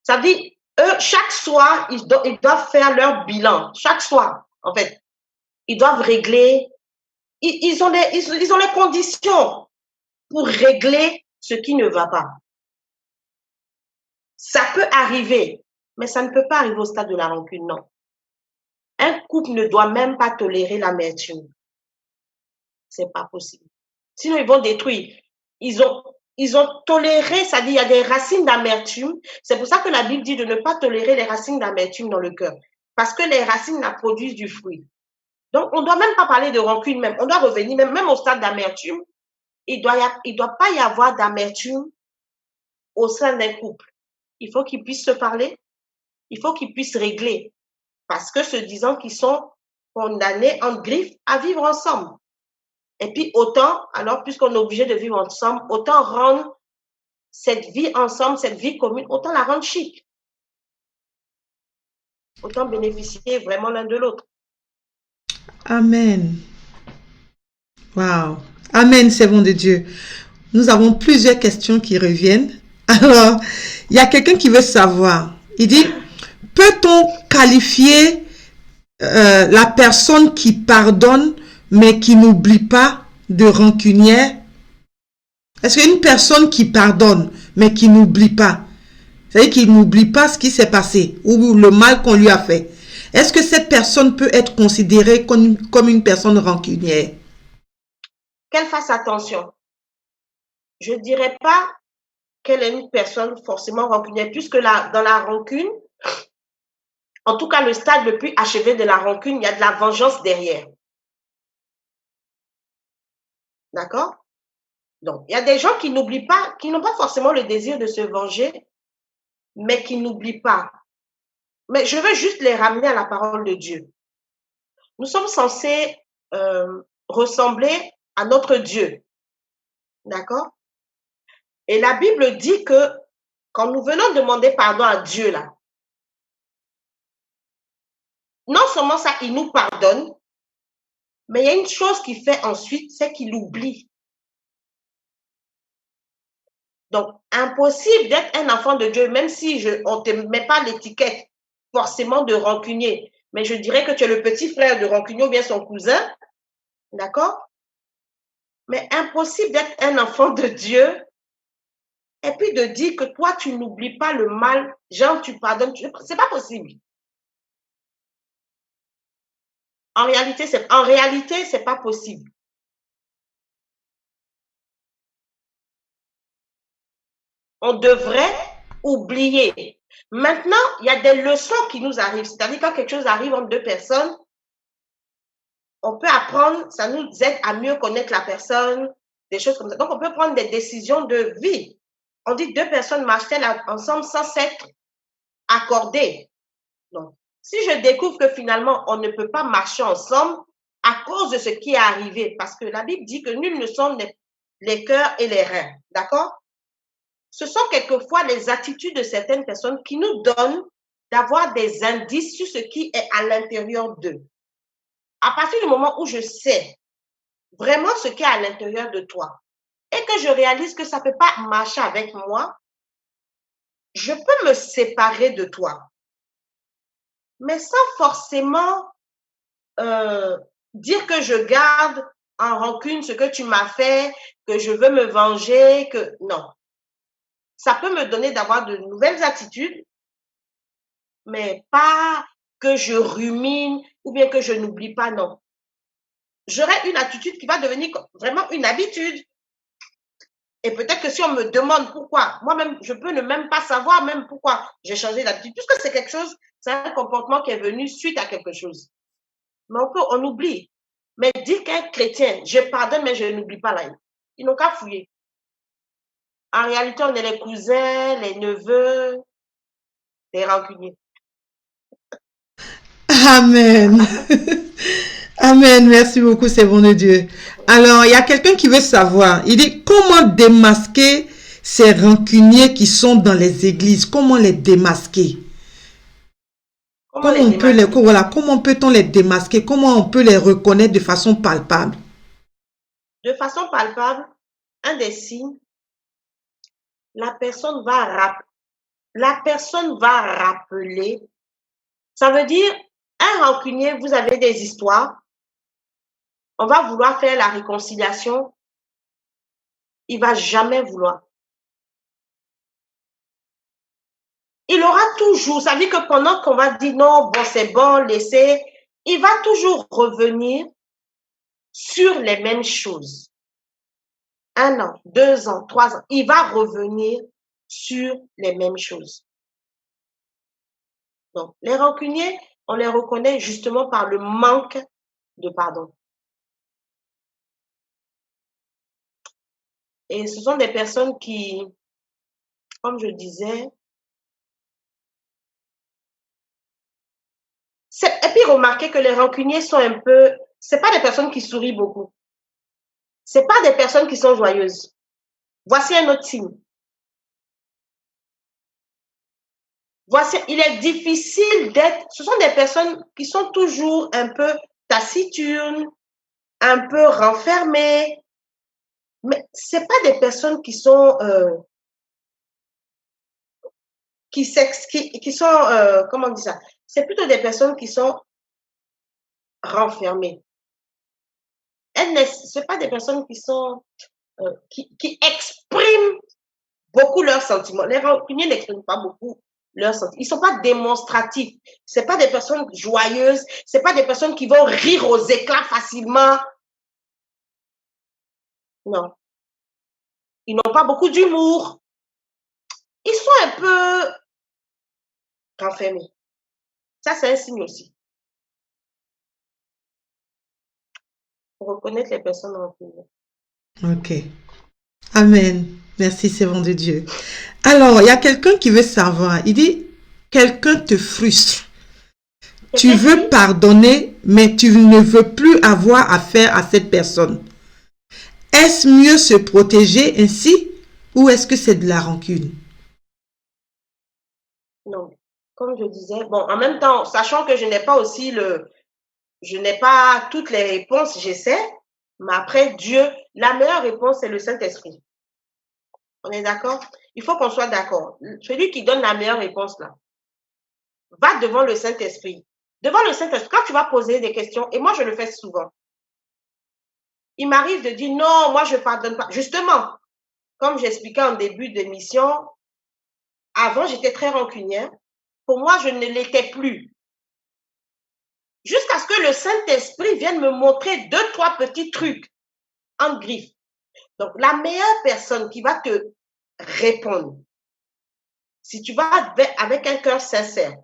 ça veut dire, eux, chaque soir, ils doivent faire leur bilan. Chaque soir, en fait. Ils doivent régler, ils ont les conditions pour régler ce qui ne va pas. Ça peut arriver, mais ça ne peut pas arriver au stade de la rancune, non. Un couple ne doit même pas tolérer l'amertume. C'est pas possible. Sinon, ils vont détruire. Ils ont toléré, ça dit, il y a des racines d'amertume. C'est pour ça que la Bible dit de ne pas tolérer les racines d'amertume dans le cœur. Parce que les racines la produisent du fruit. Donc, on ne doit même pas parler de rancune même. On doit revenir même au stade d'amertume. Il doit pas y avoir d'amertume au sein d'un couple. Il faut qu'ils puissent se parler. Il faut qu'ils puissent régler. Parce que se disant qu'ils sont condamnés en griffe à vivre ensemble. Et puis autant, alors puisqu'on est obligé de vivre ensemble, autant rendre cette vie ensemble, cette vie commune, autant la rendre chic. Autant bénéficier vraiment l'un de l'autre. Amen. Wow. Amen, servant de Dieu. Nous avons plusieurs questions qui reviennent. Alors, il y a quelqu'un qui veut savoir. Il dit, peut-on qualifier la personne qui pardonne mais qui n'oublie pas de rancunière? Est-ce qu'une personne qui pardonne mais qui n'oublie pas, c'est-à-dire qu'il n'oublie pas ce qui s'est passé ou le mal qu'on lui a fait, est-ce que cette personne peut être considérée comme une personne rancunière? Qu'elle fasse attention. Je ne dirais pas qu'elle est une personne forcément rancunière, puisque dans la rancune, en tout cas le stade le plus achevé de la rancune, il y a de la vengeance derrière. D'accord? Donc, il y a des gens qui n'oublient pas, qui n'ont pas forcément le désir de se venger, mais qui n'oublient pas. Mais je veux juste les ramener à la parole de Dieu. Nous sommes censés ressembler à notre Dieu. D'accord? Et la Bible dit que quand nous venons demander pardon à Dieu, là, non seulement ça, il nous pardonne, mais il y a une chose qu'il fait ensuite, c'est qu'il oublie. Donc, impossible d'être un enfant de Dieu, même si on ne te met pas l'étiquette forcément de rancunier. Mais je dirais que tu es le petit frère de rancunier ou bien son cousin. D'accord? Mais impossible d'être un enfant de Dieu et puis de dire que toi, tu n'oublies pas le mal, genre tu pardonnes. C'est pas possible. En réalité, c'est pas possible. On devrait oublier. Maintenant, il y a des leçons qui nous arrivent. C'est-à-dire quand quelque chose arrive entre deux personnes, on peut apprendre, ça nous aide à mieux connaître la personne, des choses comme ça. Donc, on peut prendre des décisions de vie. On dit deux personnes marchent-elles ensemble sans s'être accordées. Donc, si je découvre que finalement, on ne peut pas marcher ensemble à cause de ce qui est arrivé, parce que la Bible dit que nul ne sonde les cœurs et les reins. D'accord? Ce sont quelquefois les attitudes de certaines personnes qui nous donnent d'avoir des indices sur ce qui est à l'intérieur d'eux. À partir du moment où je sais vraiment ce qui est à l'intérieur de toi, et que je réalise que ça ne peut pas marcher avec moi, je peux me séparer de toi, mais sans forcément dire que je garde en rancune ce que tu m'as fait, que je veux me venger, que non. Ça peut me donner d'avoir de nouvelles attitudes, mais pas que je rumine ou bien que je n'oublie pas, non. J'aurai une attitude qui va devenir vraiment une habitude. Et peut-être que si on me demande pourquoi, moi-même, je peux ne même pas savoir même pourquoi j'ai changé d'attitude, puisque c'est quelque chose, c'est un comportement qui est venu suite à quelque chose. Mais on oublie. Mais dire qu'un chrétien, je pardonne, mais je n'oublie pas là. Ils n'ont qu'à fouiller. En réalité, on est les cousins, les neveux, les rancuniers. Amen. Amen. Merci beaucoup, c'est bon de Dieu. Alors, il y a quelqu'un qui veut savoir. Il dit, comment démasquer ces rancuniers qui sont dans les églises? Comment les démasquer? Comment les démasquer? Voilà, comment peut-on les démasquer? Comment on peut les reconnaître de façon palpable? De façon palpable, un des signes, la personne va rappeler. Ça veut dire, un rancunier, vous avez des histoires, on va vouloir faire la réconciliation, il va jamais vouloir. Il aura toujours, ça veut dire que pendant qu'on va dire non, bon, c'est bon, laissez, il va toujours revenir sur les mêmes choses. 1 an, 2 ans, 3 ans, il va revenir sur les mêmes choses. Donc, les rancuniers, on les reconnaît justement par le manque de pardon. Et ce sont des personnes qui, comme je disais, et puis remarquez que les rancuniers sont un peu, c'est pas des personnes qui sourient beaucoup. C'est pas des personnes qui sont joyeuses. Voici un autre signe. Voici, il est difficile d'être, ce sont des personnes qui sont toujours un peu taciturnes, un peu renfermées, mais c'est pas des personnes qui sont, qui sont, comment on dit ça? C'est plutôt des personnes qui sont renfermées. Ce pas des personnes qui sont, qui expriment beaucoup leurs sentiments. Les rancuniers n'expriment pas beaucoup leurs sentiments. Ils sont pas démonstratifs. C'est pas des personnes joyeuses. C'est pas des personnes qui vont rire aux éclats facilement. Non. Ils n'ont pas beaucoup d'humour. Ils sont un peu renfermés. Ça, c'est un signe aussi. Pour reconnaître les personnes rancunières. Ok. Amen. Merci, c'est bon de Dieu. Alors, il y a quelqu'un qui veut savoir. Il dit, quelqu'un te frustre. Tu veux pardonner, mais tu ne veux plus avoir affaire à cette personne. Est-ce mieux se protéger ainsi ou est-ce que c'est de la rancune? Non. Comme je disais, bon, en même temps, sachant que je n'ai pas aussi je n'ai pas toutes les réponses, j'essaie, mais après, Dieu, la meilleure réponse, c'est le Saint-Esprit. On est d'accord? Il faut qu'on soit d'accord. Celui qui donne la meilleure réponse, là, va devant le Saint-Esprit. Devant le Saint-Esprit, quand tu vas poser des questions, et moi, je le fais souvent, il m'arrive de dire non, moi, je ne pardonne pas. Justement, comme j'expliquais en début d'émission, avant, j'étais très rancunière. Pour moi, je ne l'étais plus. Jusqu'à ce que le Saint-Esprit vienne me montrer 2, 3 petits trucs en griffe. Donc, la meilleure personne qui va te répondre, si tu vas avec un cœur sincère,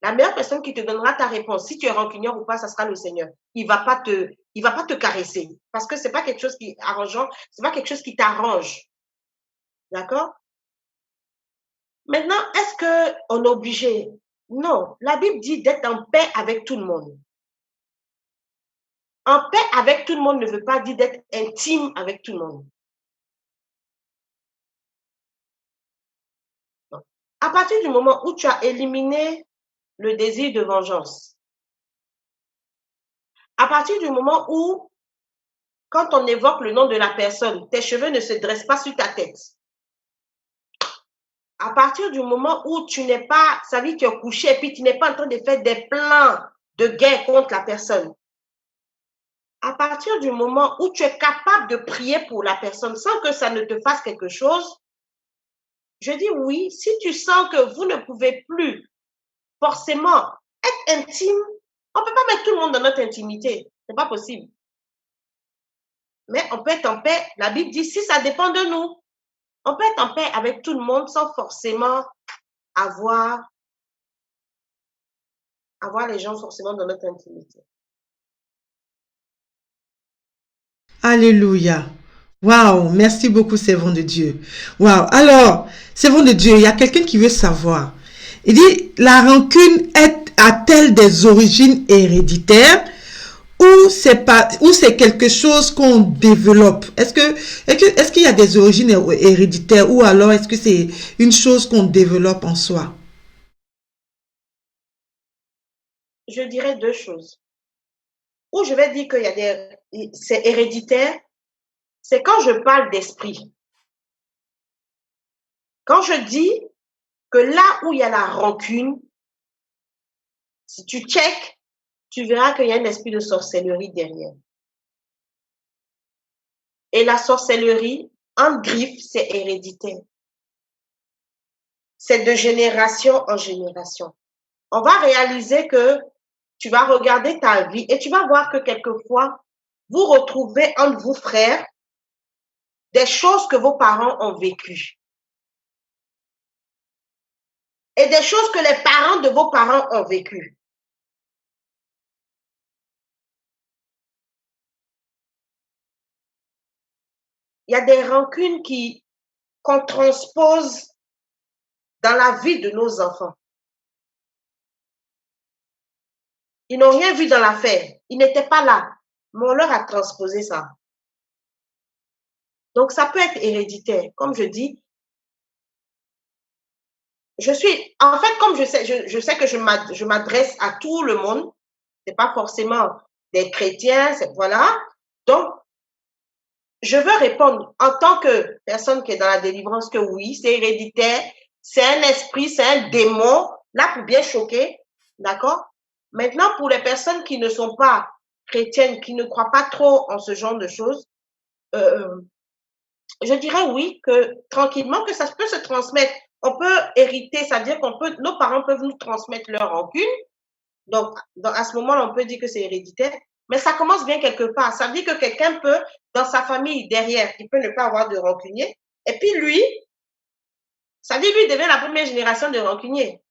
la meilleure personne qui te donnera ta réponse, si tu es rancunière ou pas, ça sera le Seigneur. Il va pas te caresser. Parce que c'est pas quelque chose qui est arrangeant, c'est pas quelque chose qui t'arrange. D'accord? Maintenant, est-ce qu'on est obligé? Non. La Bible dit d'être en paix avec tout le monde. En paix avec tout le monde ne veut pas dire d'être intime avec tout le monde. Non. À partir du moment où tu as éliminé le désir de vengeance, à partir du moment où quand on évoque le nom de la personne, tes cheveux ne se dressent pas sur ta tête. À partir du moment où tu n'es pas, ça veut dire que tu es couché et puis tu n'es pas en train de faire des plans de guerre contre la personne. À partir du moment où tu es capable de prier pour la personne sans que ça ne te fasse quelque chose, je dis oui, si tu sens que vous ne pouvez plus forcément être intime, on ne peut pas mettre tout le monde dans notre intimité. Ce n'est pas possible. Mais on peut être en paix. La Bible dit, si ça dépend de nous, on peut être en paix avec tout le monde sans forcément avoir les gens forcément dans notre intimité. Alléluia. Waouh, merci beaucoup, servant de Dieu. Waouh. Alors, servant de Dieu, il y a quelqu'un qui veut savoir. Il dit, la rancune a-t-elle des origines héréditaires ou c'est quelque chose qu'on développe? Est-ce qu'il y a des origines héréditaires ou alors est-ce que c'est une chose qu'on développe en soi? Je dirais deux choses. Ou je vais dire c'est héréditaire, c'est quand je parle d'esprit. Quand je dis que là où il y a la rancune, si tu checkes, tu verras qu'il y a un esprit de sorcellerie derrière. Et la sorcellerie, en griffe, c'est héréditaire. C'est de génération en génération. On va réaliser que tu vas regarder ta vie et tu vas voir que quelquefois, vous retrouvez entre vous frères des choses que vos parents ont vécues. Et des choses que les parents de vos parents ont vécues. Il y a des rancunes qu'on transpose dans la vie de nos enfants. Ils n'ont rien vu dans l'affaire. Ils n'étaient pas là. Mais on leur a transposé ça. Donc, ça peut être héréditaire. Comme je dis, en fait, comme je sais que je m'adresse à tout le monde. C'est pas forcément des chrétiens, voilà. Donc, je veux répondre en tant que personne qui est dans la délivrance que oui, c'est héréditaire, c'est un esprit, c'est un démon, là pour bien choquer, d'accord? Maintenant, pour les personnes qui ne sont pas chrétiennes, qui ne croient pas trop en ce genre de choses, je dirais oui, que tranquillement, que ça peut se transmettre. On peut hériter, ça veut dire nos parents peuvent nous transmettre leur rancune. Donc, à ce moment-là, on peut dire que c'est héréditaire. Mais ça commence bien quelque part. Ça veut dire que quelqu'un peut, dans sa famille, derrière, il peut ne pas avoir de rancunier. Et puis lui, ça veut dire lui devient la première génération de rancuniers.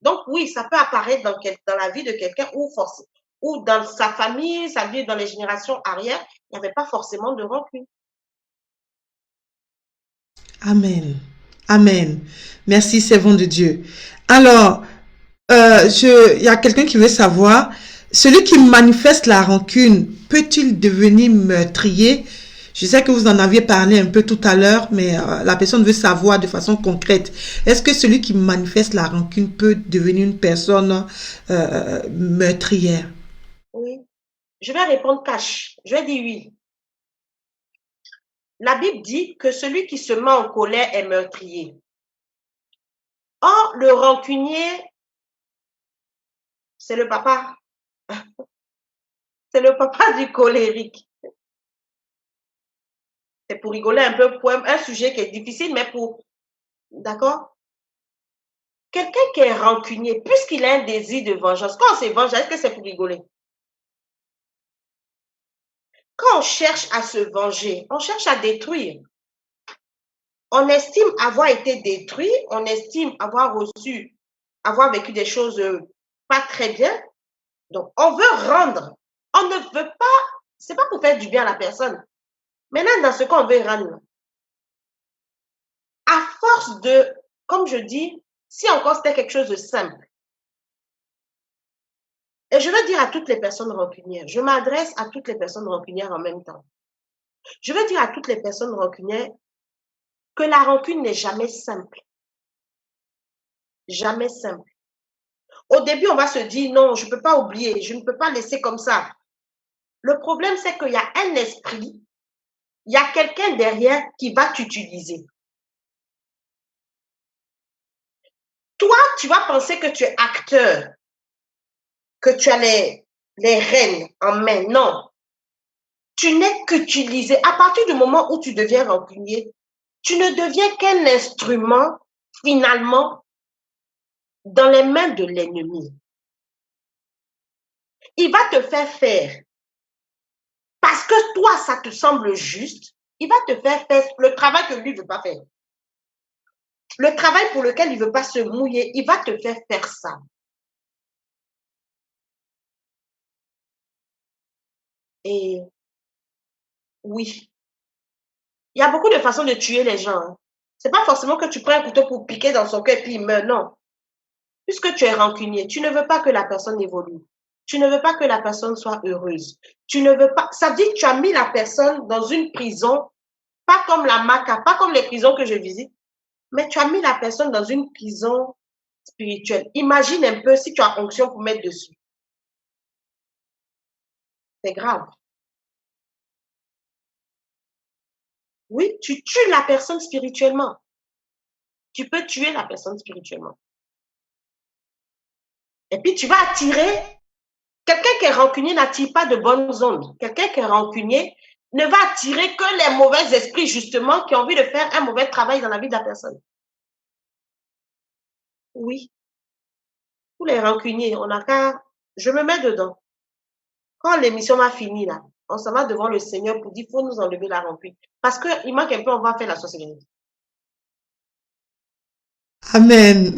Donc oui, ça peut apparaître dans la vie de quelqu'un ou dans sa famille, ça veut dire dans les générations arrière, il n'y avait pas forcément de rancune. Amen. Amen. Merci, servant de Dieu. Alors, il y a quelqu'un qui veut savoir, celui qui manifeste la rancune peut-il devenir meurtrier? Je sais que vous en aviez parlé un peu tout à l'heure, mais la personne veut savoir de façon concrète. Est-ce que celui qui manifeste la rancune peut devenir une personne meurtrière? Oui. Je vais répondre cash. Je vais dire oui. La Bible dit que celui qui se met en colère est meurtrier. Or, le rancunier, c'est le papa. C'est le papa du colérique. C'est pour rigoler un peu, pour un sujet qui est difficile, mais d'accord? Quelqu'un qui est rancunier, puisqu'il a un désir de vengeance, quand on se venge, est-ce que c'est pour rigoler? Quand on cherche à se venger, on cherche à détruire. On estime avoir été détruit, on estime avoir vécu des choses pas très bien. Donc, on veut rendre. On ne veut pas, c'est pas pour faire du bien à la personne. Maintenant, dans ce qu'on veut rendre, à force de, comme je dis, si encore c'était quelque chose de simple. Et je veux dire à toutes les personnes rancunières, je m'adresse à toutes les personnes rancunières en même temps. Je veux dire à toutes les personnes rancunières que la rancune n'est jamais simple. Jamais simple. Au début, on va se dire, non, je ne peux pas oublier, je ne peux pas laisser comme ça. Le problème, c'est qu'il y a un esprit, il y a quelqu'un derrière qui va t'utiliser. Toi, tu vas penser que tu es acteur, que tu as les rênes en main. Non, tu n'es qu'utilisé. À partir du moment où tu deviens rancunier, tu ne deviens qu'un instrument, finalement, dans les mains de l'ennemi. Il va te faire parce que toi, ça te semble juste. Il va te faire le travail que lui ne veut pas faire. Le travail pour lequel il ne veut pas se mouiller, il va te faire ça. Et oui, il y a beaucoup de façons de tuer les gens. Hein. C'est pas forcément que tu prends un couteau pour piquer dans son cœur et puis il meurt. Non. Puisque tu es rancunier, tu ne veux pas que la personne évolue. Tu ne veux pas que la personne soit heureuse. Tu ne veux pas. Ça veut dire que tu as mis la personne dans une prison, pas comme la MACA, pas comme les prisons que je visite, mais tu as mis la personne dans une prison spirituelle. Imagine un peu si tu as onction pour mettre dessus. C'est grave. Oui, tu tues la personne spirituellement. Tu peux tuer la personne spirituellement. Et puis tu vas attirer. Quelqu'un qui est rancunier n'attire pas de bonnes ondes. Quelqu'un qui est rancunier ne va attirer que les mauvais esprits, justement, qui ont envie de faire un mauvais travail dans la vie de la personne. Oui. Pour les rancuniers, on a qu'à. Je me mets dedans. Quand l'émission va finir, là, on s'en va devant le Seigneur pour dire qu'il faut nous enlever la rancune. Parce qu'il manque un peu, on va faire la sorcellerie. Amen.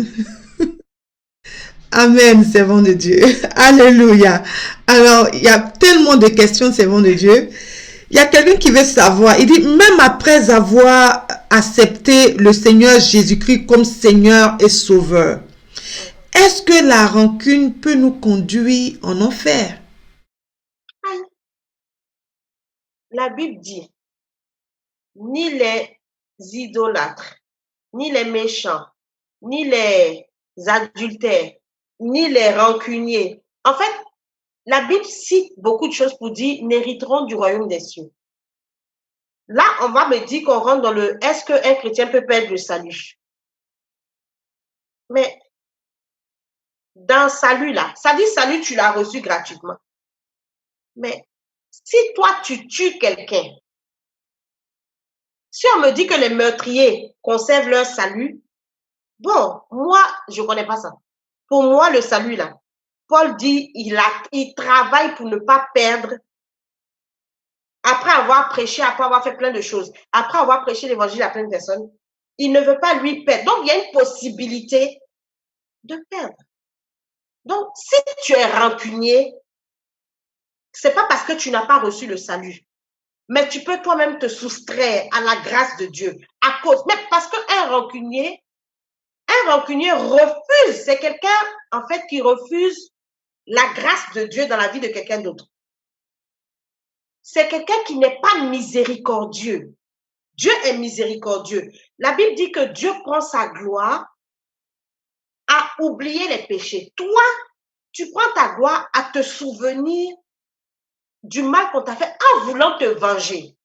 Amen, servant de Dieu. Alléluia. Alors, il y a tellement de questions, servant de Dieu. Il y a quelqu'un qui veut savoir. Il dit, même après avoir accepté le Seigneur Jésus-Christ comme Seigneur et Sauveur, est-ce que la rancune peut nous conduire en enfer? La Bible dit, ni les idolâtres, ni les méchants, ni les adultères, ni les rancuniers. En fait, la Bible cite beaucoup de choses pour dire n'hériteront du royaume des cieux. Là, on va me dire qu'on rentre dans le est-ce qu'un chrétien peut perdre le salut? Mais dans salut, là, ça dit salut, tu l'as reçu gratuitement. Mais si toi, tu tues quelqu'un, si on me dit que les meurtriers conservent leur salut, bon, moi, je ne connais pas ça. Pour moi, le salut, là, Paul dit, il travaille pour ne pas perdre. Après avoir prêché, après avoir fait plein de choses, après avoir prêché l'évangile à plein de personnes, il ne veut pas lui perdre. Donc, il y a une possibilité de perdre. Donc, si tu es rancunier, c'est pas parce que tu n'as pas reçu le salut, mais tu peux toi-même te soustraire à la grâce de Dieu à cause, mais parce qu'un rancunier refuse, c'est quelqu'un, en fait, qui refuse la grâce de Dieu dans la vie de quelqu'un d'autre. C'est quelqu'un qui n'est pas miséricordieux. Dieu est miséricordieux. La Bible dit que Dieu prend sa gloire à oublier les péchés. Toi, tu prends ta gloire à te souvenir du mal qu'on t'a fait en voulant te venger.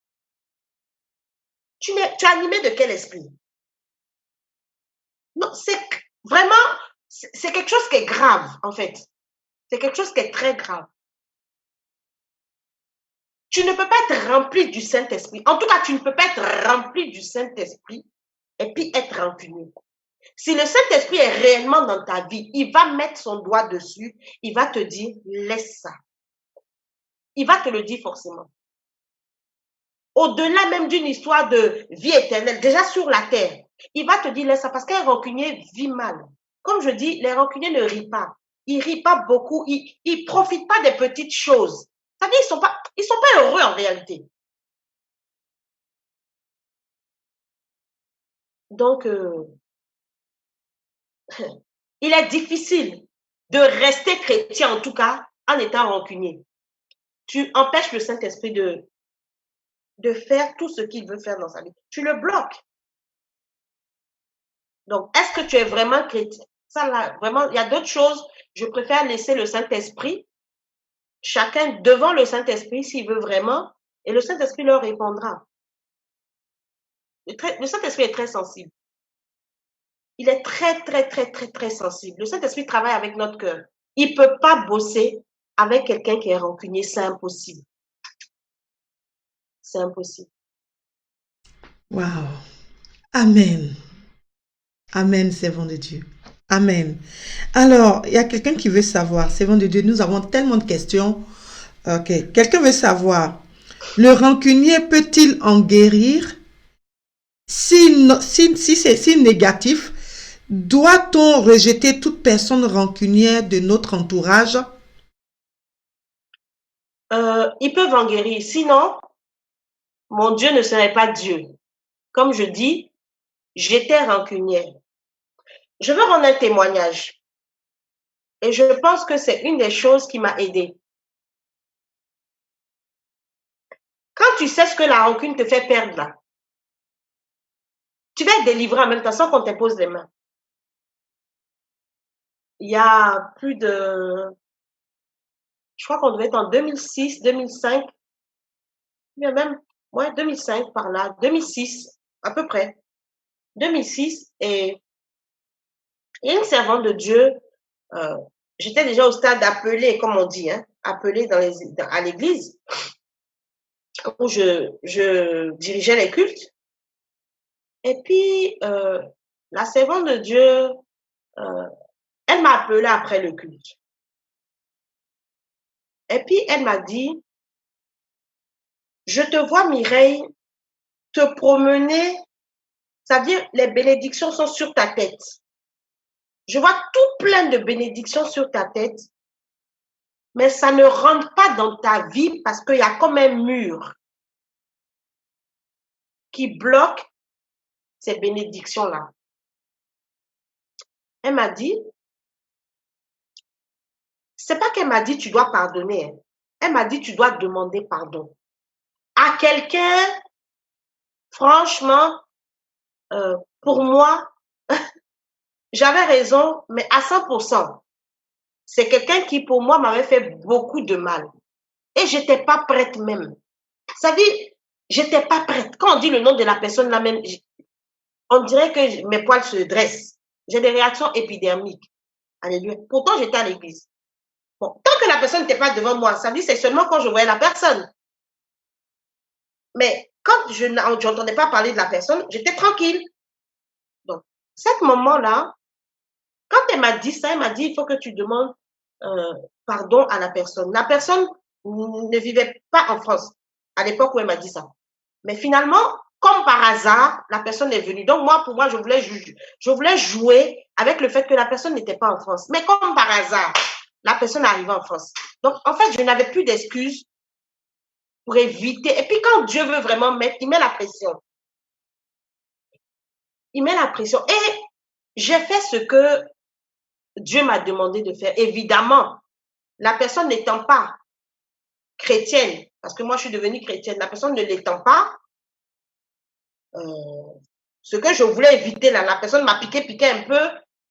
Tu es animé de quel esprit? Non, c'est vraiment, c'est quelque chose qui est grave, en fait. C'est quelque chose qui est très grave. Tu ne peux pas être rempli du Saint-Esprit. En tout cas, tu ne peux pas être rempli du Saint-Esprit et puis être rancunier. Si le Saint-Esprit est réellement dans ta vie, il va mettre son doigt dessus, il va te dire, laisse ça. Il va te le dire forcément. Au-delà même d'une histoire de vie éternelle, déjà sur la terre, il va te dire, laisse ça, parce qu'un rancunier vit mal. Comme je dis, les rancuniers ne rient pas. Ils rient pas beaucoup, ils profitent pas des petites choses. C'est-à-dire, ils sont pas heureux en réalité. Donc, il est difficile de rester chrétien, en tout cas, en étant rancunier. Tu empêches le Saint-Esprit de faire tout ce qu'il veut faire dans sa vie. Tu le bloques. Donc, est-ce que tu es vraiment chrétien? Ça, là, vraiment, il y a d'autres choses. Je préfère laisser le Saint-Esprit chacun devant le Saint-Esprit s'il veut vraiment, et le Saint-Esprit leur répondra. Le Saint-Esprit est très sensible. Il est très, très, très, très, très sensible. Le Saint-Esprit travaille avec notre cœur. Il ne peut pas bosser avec quelqu'un qui est rancunier. C'est impossible. C'est impossible. Waouh. Amen. Amen, servant de Dieu. Amen. Alors, il y a quelqu'un qui veut savoir, servant de Dieu, nous avons tellement de questions. Ok. Quelqu'un veut savoir, le rancunier peut-il en guérir? Si c'est négatif, doit-on rejeter toute personne rancunière de notre entourage? Ils peuvent en guérir. Sinon, mon Dieu ne serait pas Dieu. Comme je dis, j'étais rancunière. Je veux rendre un témoignage. Et je pense que c'est une des choses qui m'a aidée. Quand tu sais ce que la rancune te fait perdre là, tu vas être délivré en même temps sans qu'on t'impose les mains. Il y a plus de... Je crois qu'on devait être en 2006, 2005. Il y a même... Ouais, 2005 par là. 2006, à peu près. 2006. Et il y a une servante de Dieu. J'étais déjà au stade appelé, comme on dit, hein, appelé à l'église, où je dirigeais les cultes. Et puis, la servante de Dieu, elle m'a appelé après le culte. Et puis, elle m'a dit, je te vois, Mireille, te promener, ça veut dire les bénédictions sont sur ta tête. Je vois tout plein de bénédictions sur ta tête, mais ça ne rentre pas dans ta vie parce qu'il y a comme un mur qui bloque ces bénédictions-là. Elle m'a dit, c'est pas qu'elle m'a dit tu dois pardonner. Elle m'a dit tu dois demander pardon. À quelqu'un, franchement, pour moi, j'avais raison, mais à 100%. C'est quelqu'un qui, pour moi, m'avait fait beaucoup de mal. Et j'étais pas prête même. Ça veut dire, j'étais pas prête. Quand on dit le nom de la personne là même, on dirait que mes poils se dressent. J'ai des réactions épidermiques. Alléluia. Pourtant, j'étais à l'église. Bon, tant que la personne n'était pas devant moi, ça veut dire c'est seulement quand je voyais la personne. Mais quand je n'entendais pas parler de la personne, j'étais tranquille. Donc, cet moment-là, quand elle m'a dit ça, elle m'a dit, il faut que tu demandes pardon à la personne. La personne ne vivait pas en France à l'époque où elle m'a dit ça. Mais finalement, comme par hasard, la personne est venue. Donc moi, pour moi, je voulais jouer avec le fait que la personne n'était pas en France. Mais comme par hasard, la personne est arrivée en France. Donc, en fait, je n'avais plus d'excuses pour éviter. Et puis, quand Dieu veut vraiment mettre, il met la pression. Il met la pression. Et j'ai fait ce que Dieu m'a demandé de faire. Évidemment, la personne n'étant pas chrétienne, parce que moi, je suis devenue chrétienne, la personne ne l'étant pas, ce que je voulais éviter, là, la personne m'a piqué un peu,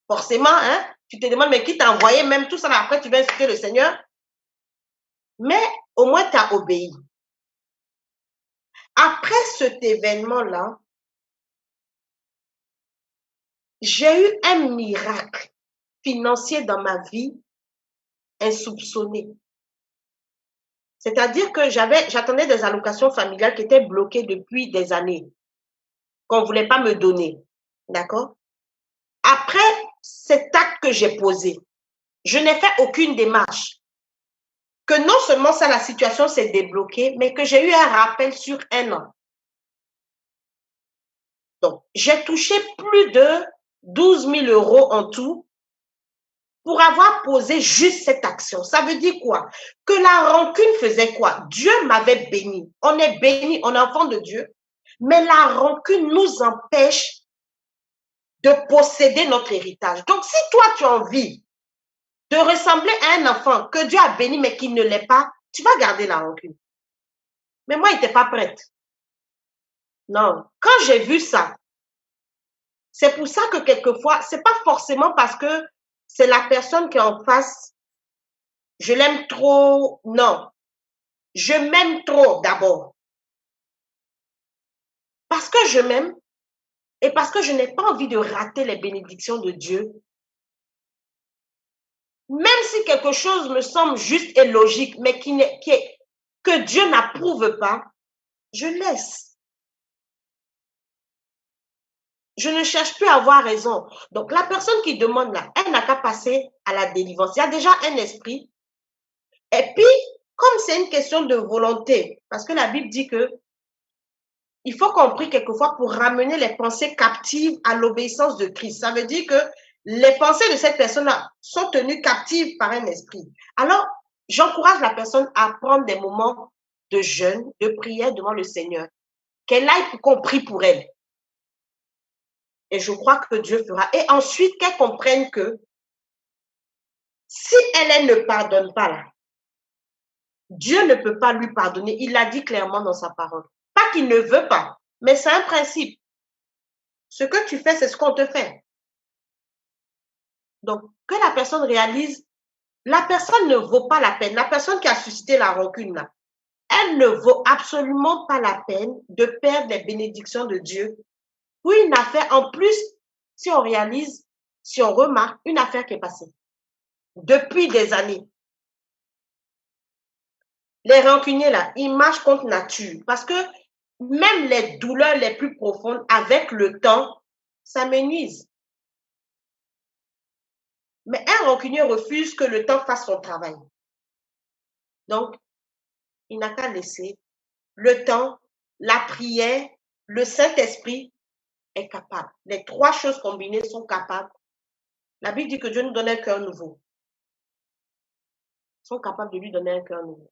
forcément, hein. Tu te demandes, mais qui t'a envoyé même tout ça, là, après tu vas insulter le Seigneur. Mais au moins, tu as obéi. Après cet événement-là, j'ai eu un miracle financier dans ma vie insoupçonné. C'est-à-dire que j'attendais des allocations familiales qui étaient bloquées depuis des années, qu'on ne voulait pas me donner. D'accord? Après cet acte que j'ai posé, je n'ai fait aucune démarche. Que non seulement ça, la situation s'est débloquée, mais que j'ai eu un rappel sur 1 an. Donc, j'ai touché plus de 12 000 € en tout pour avoir posé juste cette action. Ça veut dire quoi? Que la rancune faisait quoi? Dieu m'avait béni. On est béni, on est enfant de Dieu. Mais la rancune nous empêche de posséder notre héritage. Donc, si toi, tu as envie de ressembler à un enfant que Dieu a béni, mais qui ne l'est pas, tu vas garder la rancune. Mais moi, il n'était pas prête. Non. Quand j'ai vu ça, c'est pour ça que quelquefois, c'est pas forcément parce que c'est la personne qui est en face Je l'aime trop. Non. Je m'aime trop d'abord. Parce que je m'aime et parce que je n'ai pas envie de rater les bénédictions de Dieu. Même si quelque chose me semble juste et logique, mais que Dieu n'approuve pas, je laisse. Je ne cherche plus à avoir raison. Donc, la personne qui demande là, elle n'a qu'à passer à la délivrance. Il y a déjà un esprit. Et puis, comme c'est une question de volonté, parce que la Bible dit que il faut qu'on prie quelquefois pour ramener les pensées captives à l'obéissance de Christ. Ça veut dire que les pensées de cette personne-là sont tenues captives par un esprit. Alors, j'encourage la personne à prendre des moments de jeûne, de prière devant le Seigneur. Qu'elle aille pour qu'on prie pour elle. Et je crois que Dieu fera. Et ensuite, qu'elle comprenne que si elle ne pardonne pas là, Dieu ne peut pas lui pardonner. Il l'a dit clairement dans sa parole. Pas qu'il ne veut pas, mais c'est un principe. Ce que tu fais, c'est ce qu'on te fait. Donc, que la personne réalise, la personne ne vaut pas la peine. La personne qui a suscité la rancune là, elle ne vaut absolument pas la peine de perdre les bénédictions de Dieu pour une affaire. En plus, si on réalise, si on remarque, une affaire qui est passée depuis des années. Les rancuniers là, ils marchent contre nature parce que même les douleurs les plus profondes, avec le temps, ça m'énuise. Mais un rancunier refuse que le temps fasse son travail. Donc, il n'a qu'à laisser le temps, la prière, le Saint-Esprit est capable. Les trois choses combinées sont capables. La Bible dit que Dieu nous donne un cœur nouveau. Ils sont capables de lui donner un cœur nouveau.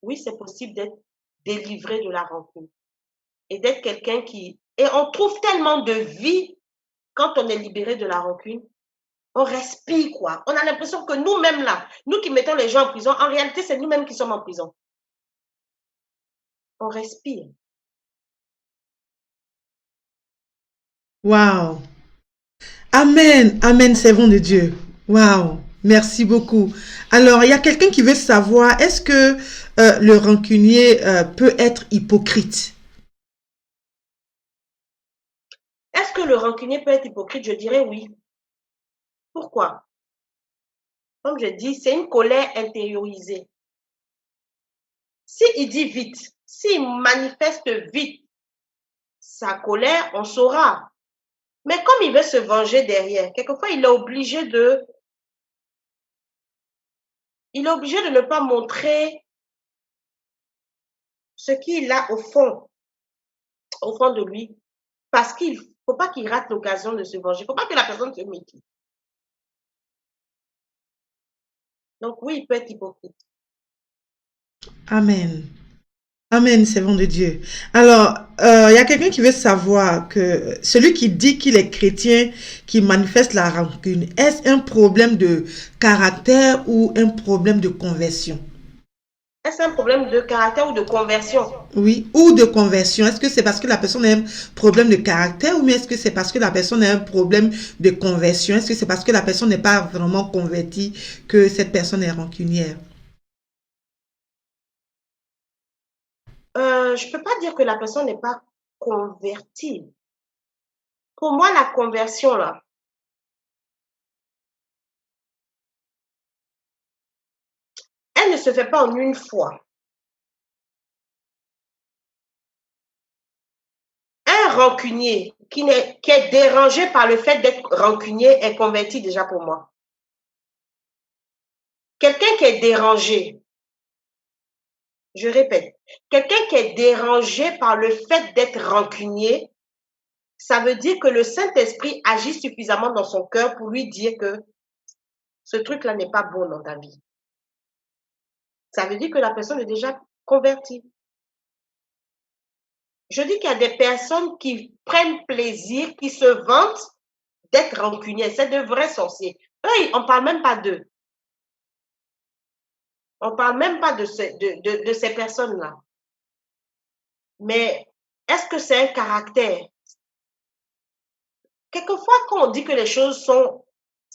Oui, c'est possible d'être délivré de la rancune et d'être quelqu'un qui... Et on trouve tellement de vie quand on est libéré de la rancune. On respire, quoi. On a l'impression que nous-mêmes, là, nous qui mettons les gens en prison, en réalité, c'est nous-mêmes qui sommes en prison. On respire. Waouh. Amen. Amen, servant de Dieu. Waouh. Merci beaucoup. Alors, il y a quelqu'un qui veut savoir, est-ce que le rancunier peut être hypocrite? Est-ce que le rancunier peut être hypocrite? Je dirais oui. Pourquoi? Comme je dis, c'est une colère intériorisée. S'il dit vite, s'il manifeste vite sa colère, on saura. Mais comme il veut se venger derrière, quelquefois, il est obligé de ne pas montrer ce qu'il a au fond de lui, parce qu'il ne faut pas qu'il rate l'occasion de se venger. Il ne faut pas que la personne se méfie. Donc oui, il peut être hypocrite. Amen. Amen, servant de Dieu. Alors, il y a quelqu'un qui veut savoir que celui qui dit qu'il est chrétien, qui manifeste la rancune, est-ce un problème de caractère ou un problème de conversion? Est-ce un problème de caractère ou de conversion? Oui, ou de conversion. Est-ce que c'est parce que la personne a un problème de caractère ou bien est-ce que c'est parce que la personne a un problème de conversion? Est-ce que c'est parce que la personne n'est pas vraiment convertie que cette personne est rancunière? Je ne peux pas dire que la personne n'est pas convertie. Pour moi, la conversion, là, elle ne se fait pas en une fois. Un rancunier qui est dérangé par le fait d'être rancunier est converti déjà pour moi. Quelqu'un qui est dérangé, je répète, quelqu'un qui est dérangé par le fait d'être rancunier, ça veut dire que le Saint-Esprit agit suffisamment dans son cœur pour lui dire que ce truc-là n'est pas bon dans ta vie. Ça veut dire que la personne est déjà convertie. Je dis qu'il y a des personnes qui prennent plaisir, qui se vantent d'être rancuniers. C'est de vrais sorciers. Eux, on ne parle même pas d'eux. On ne parle même pas de ces personnes-là. Mais est-ce que c'est un caractère? Quelquefois, quand on dit que les choses sont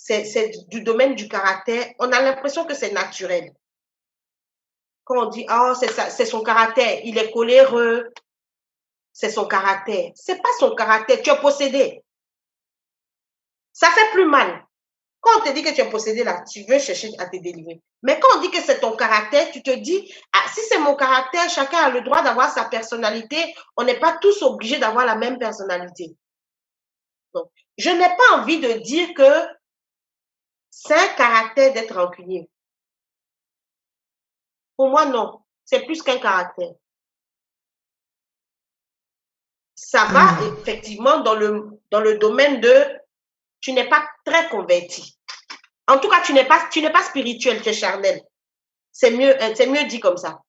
c'est du domaine du caractère. On a l'impression que c'est naturel. Quand on dit, oh, c'est son caractère, il est coléreux, c'est son caractère. C'est pas son caractère, tu es possédé. Ça fait plus mal. Quand on te dit que tu es possédé là, tu veux chercher à te délivrer. Mais quand on dit que c'est ton caractère, tu te dis, ah, si c'est mon caractère, chacun a le droit d'avoir sa personnalité. On n'est pas tous obligés d'avoir la même personnalité. Donc, je n'ai pas envie de dire que c'est un caractère d'être rancunier. Pour moi, non. C'est plus qu'un caractère. Ça va effectivement dans le domaine de tu n'es pas très converti. En tout cas, tu n'es pas spirituel, tu es charnel. C'est mieux dit comme ça.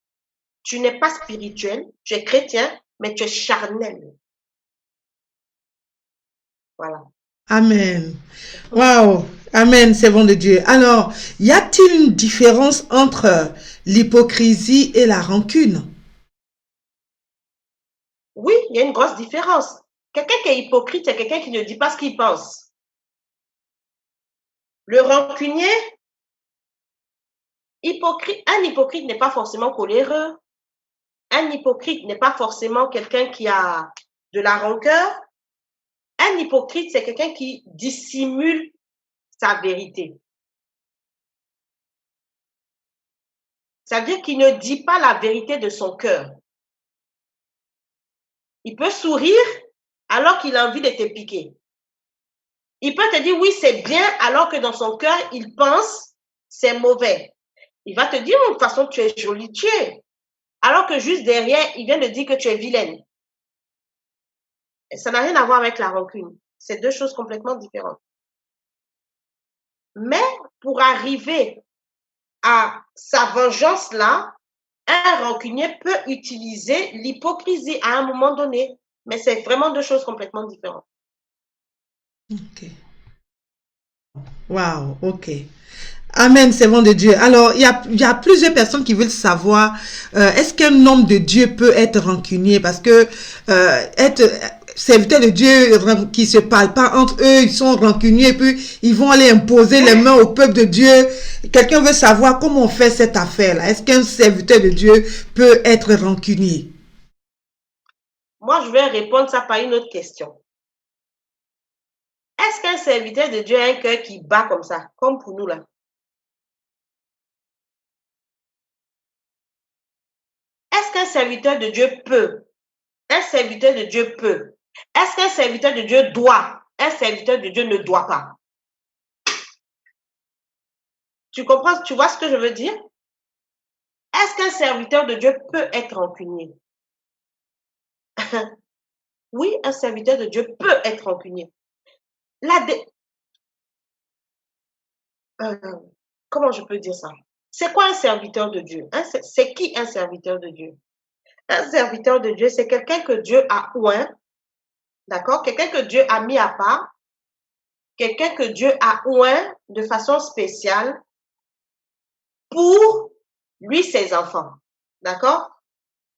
Tu n'es pas spirituel, tu es chrétien, mais tu es charnel. Voilà. Amen. Waouh. Amen, servant de Dieu. Alors, y a-t-il une différence entre l'hypocrisie et la rancune? Oui, il y a une grosse différence. Quelqu'un qui est hypocrite, c'est quelqu'un qui ne dit pas ce qu'il pense. Le rancunier, un hypocrite n'est pas forcément coléreux. Un hypocrite n'est pas forcément quelqu'un qui a de la rancœur. Un hypocrite, c'est quelqu'un qui dissimule sa vérité. C'est-à-dire qu'il ne dit pas la vérité de son cœur. Il peut sourire alors qu'il a envie de te piquer. Il peut te dire oui, c'est bien, alors que dans son cœur, il pense c'est mauvais. Il va te dire, de toute façon, tu es jolie, tu es. Alors que juste derrière, il vient de dire que tu es vilaine. Et ça n'a rien à voir avec la rancune. C'est deux choses complètement différentes. Mais pour arriver à sa vengeance-là, un rancunier peut utiliser l'hypocrisie à un moment donné. Mais c'est vraiment deux choses complètement différentes. Ok. Wow, ok. Amen, servant de Dieu. Alors, il y a plusieurs personnes qui veulent savoir, est-ce qu'un homme de Dieu peut être rancunier? Parce que être serviteur de Dieu qui se parlent pas entre eux, ils sont rancuniers, et puis ils vont aller imposer les mains au peuple de Dieu. Quelqu'un veut savoir comment on fait cette affaire-là. Est-ce qu'un serviteur de Dieu peut être rancunier? Moi, je vais répondre ça par une autre question. Est-ce qu'un serviteur de Dieu a un cœur qui bat comme ça, comme pour nous là? Est-ce qu'un serviteur de Dieu peut? Un serviteur de Dieu peut. Est-ce qu'un serviteur de Dieu doit? Un serviteur de Dieu ne doit pas. Tu comprends? Tu vois ce que je veux dire? Est-ce qu'un serviteur de Dieu peut être rancunier? Oui, un serviteur de Dieu peut être rancunier. Comment je peux dire ça? C'est quoi un serviteur de Dieu? C'est qui un serviteur de Dieu? Un serviteur de Dieu, c'est quelqu'un que Dieu a oint, d'accord? Quelqu'un que Dieu a mis à part, quelqu'un que Dieu a oint de façon spéciale pour lui, ses enfants, d'accord?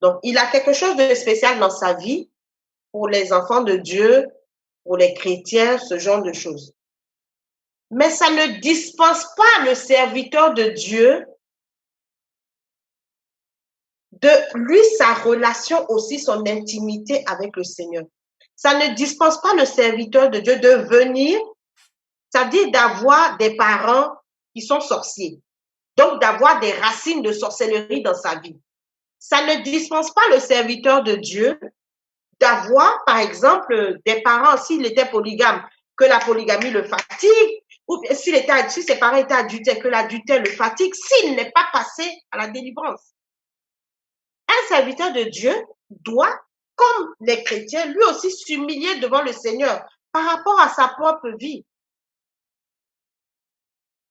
Donc, il a quelque chose de spécial dans sa vie pour les enfants de Dieu, pour les chrétiens, ce genre de choses. Mais ça ne dispense pas le serviteur de Dieu de lui, sa relation aussi, son intimité avec le Seigneur. Ça ne dispense pas le serviteur de Dieu de venir, c'est-à-dire d'avoir des parents qui sont sorciers. Donc, d'avoir des racines de sorcellerie dans sa vie. Ça ne dispense pas le serviteur de Dieu d'avoir, par exemple, des parents, s'il était polygame, que la polygamie le fatigue, ou si ses parents étaient adultères, que l'adultère le fatigue, s'il n'est pas passé à la délivrance. Un serviteur de Dieu doit, comme les chrétiens, lui aussi s'humilier devant le Seigneur par rapport à sa propre vie.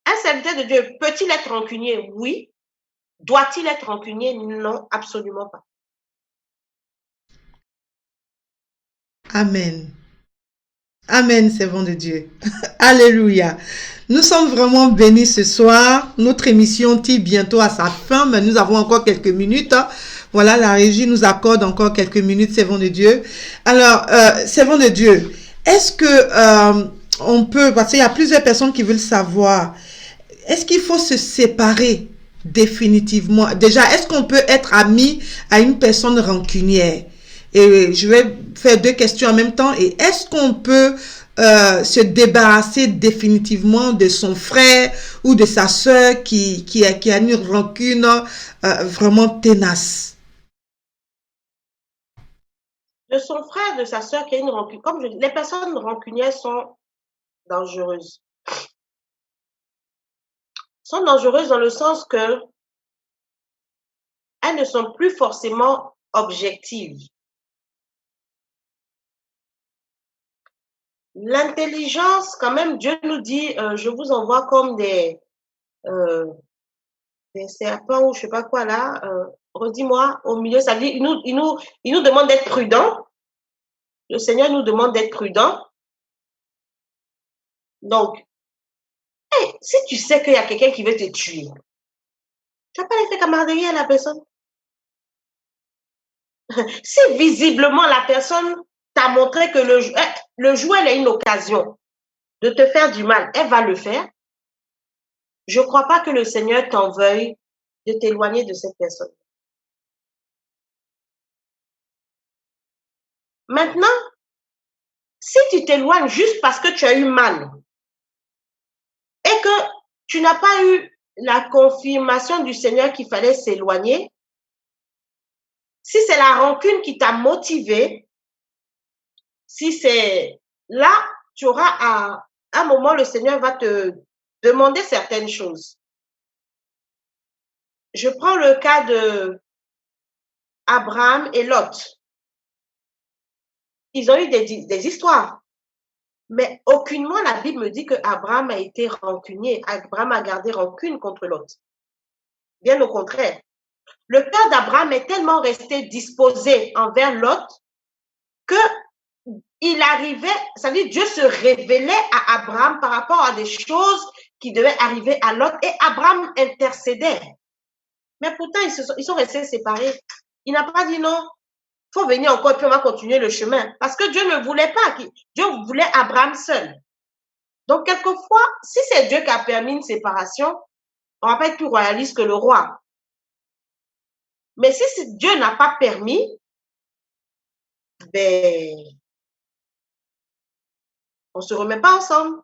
Un serviteur de Dieu peut-il être rancunier? Oui. Doit-il être rancunier? Non, absolument pas. Amen. Amen, servant de Dieu. Alléluia. Nous sommes vraiment bénis ce soir. Notre émission tire bientôt à sa fin, mais nous avons encore quelques minutes. Voilà, la régie nous accorde encore quelques minutes, servant de Dieu. Alors, servant de Dieu, est-ce que on peut, parce qu'il y a plusieurs personnes qui veulent savoir, est-ce qu'il faut se séparer définitivement? Déjà, est-ce qu'on peut être ami à une personne rancunière? Et je vais faire deux questions en même temps. Et est-ce qu'on peut se débarrasser définitivement de son frère ou de sa sœur qui a une rancune vraiment ténace? De son frère, de sa sœur qui a une rancune. Comme je dis, les personnes rancunières sont dangereuses. Sont dangereuses dans le sens que elles ne sont plus forcément objectives. L'intelligence, quand même, Dieu nous dit, je vous envoie comme euh, des serpents ou je sais pas quoi là. Redis-moi, au milieu, ça dit, il nous demande d'être prudent. Le Seigneur nous demande d'être prudent. Donc, hey, si tu sais qu'il y a quelqu'un qui veut te tuer, tu vas pas laisser camaraderie à la personne. Si visiblement la personne t'a montré que le jour, elle a une occasion de te faire du mal, elle va le faire. Je ne crois pas que le Seigneur t'en veuille de t'éloigner de cette personne. Maintenant, si tu t'éloignes juste parce que tu as eu mal et que tu n'as pas eu la confirmation du Seigneur qu'il fallait s'éloigner, si c'est la rancune qui t'a motivé, si c'est là, tu auras à un moment, le Seigneur va te demander certaines choses. Je prends le cas de Abraham et Lot. Ils ont eu des histoires. Mais aucunement la Bible me dit que Abraham a été rancunier. Abraham a gardé rancune contre Lot. Bien au contraire. Le cœur d'Abraham est tellement resté disposé envers Lot que il arrivait, ça veut dire Dieu se révélait à Abraham par rapport à des choses qui devaient arriver à Lot et Abraham intercédait. Mais pourtant, ils sont restés séparés. Il n'a pas dit non, il faut venir encore et puis on va continuer le chemin. Parce que Dieu ne voulait pas, Dieu voulait Abraham seul. Donc, quelquefois, si c'est Dieu qui a permis une séparation, on va pas être plus royaliste que le roi. Mais si Dieu n'a pas permis, ben, on se remet pas ensemble.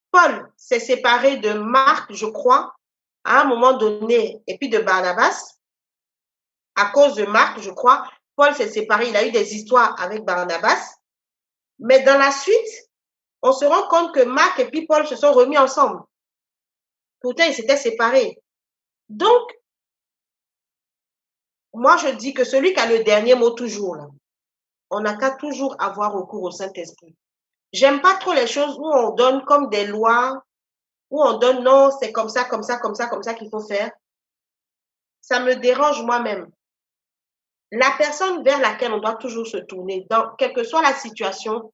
Paul s'est séparé de Marc, je crois, à un moment donné, et puis de Barnabas. À cause de Marc, je crois, Paul s'est séparé, il a eu des histoires avec Barnabas. Mais dans la suite, on se rend compte que Marc et puis Paul se sont remis ensemble. Pourtant, ils s'étaient séparés. Donc, moi, je dis que celui qui a le dernier mot toujours, là, on n'a qu'à toujours avoir recours au Saint-Esprit. J'aime pas trop les choses où on donne comme des lois, où on donne non, c'est comme ça, comme ça, comme ça, comme ça qu'il faut faire. Ça me dérange moi-même. La personne vers laquelle on doit toujours se tourner, dans quelle que soit la situation,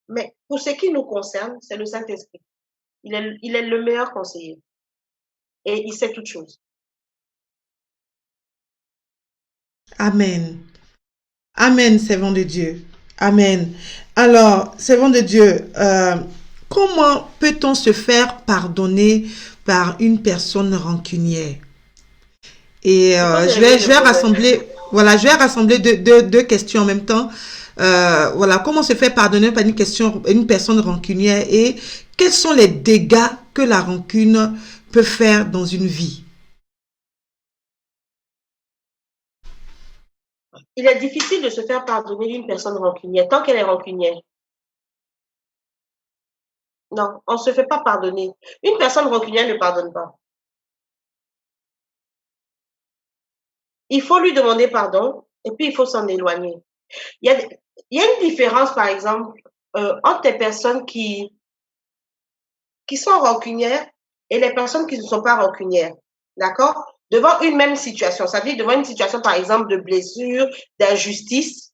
mais pour ce qui nous concerne, c'est le Saint-Esprit. Il est le meilleur conseiller et il sait toutes choses. Amen. Amen, servant de Dieu. Amen. Alors, servant de Dieu, comment peut-on se faire pardonner par une personne rancunière? Et je vais rassembler, voilà, je vais rassembler deux questions en même temps. Voilà, comment se faire pardonner par une personne rancunière et quels sont les dégâts que la rancune peut faire dans une vie? Il est difficile de se faire pardonner d'une personne rancunière tant qu'elle est rancunière. Non, on ne se fait pas pardonner. Une personne rancunière ne pardonne pas. Il faut lui demander pardon et puis il faut s'en éloigner. Il y a une différence, par exemple, entre les personnes qui sont rancunières et les personnes qui ne sont pas rancunières. D'accord? Devant une même situation, ça veut dire devant une situation, par exemple, de blessure, d'injustice,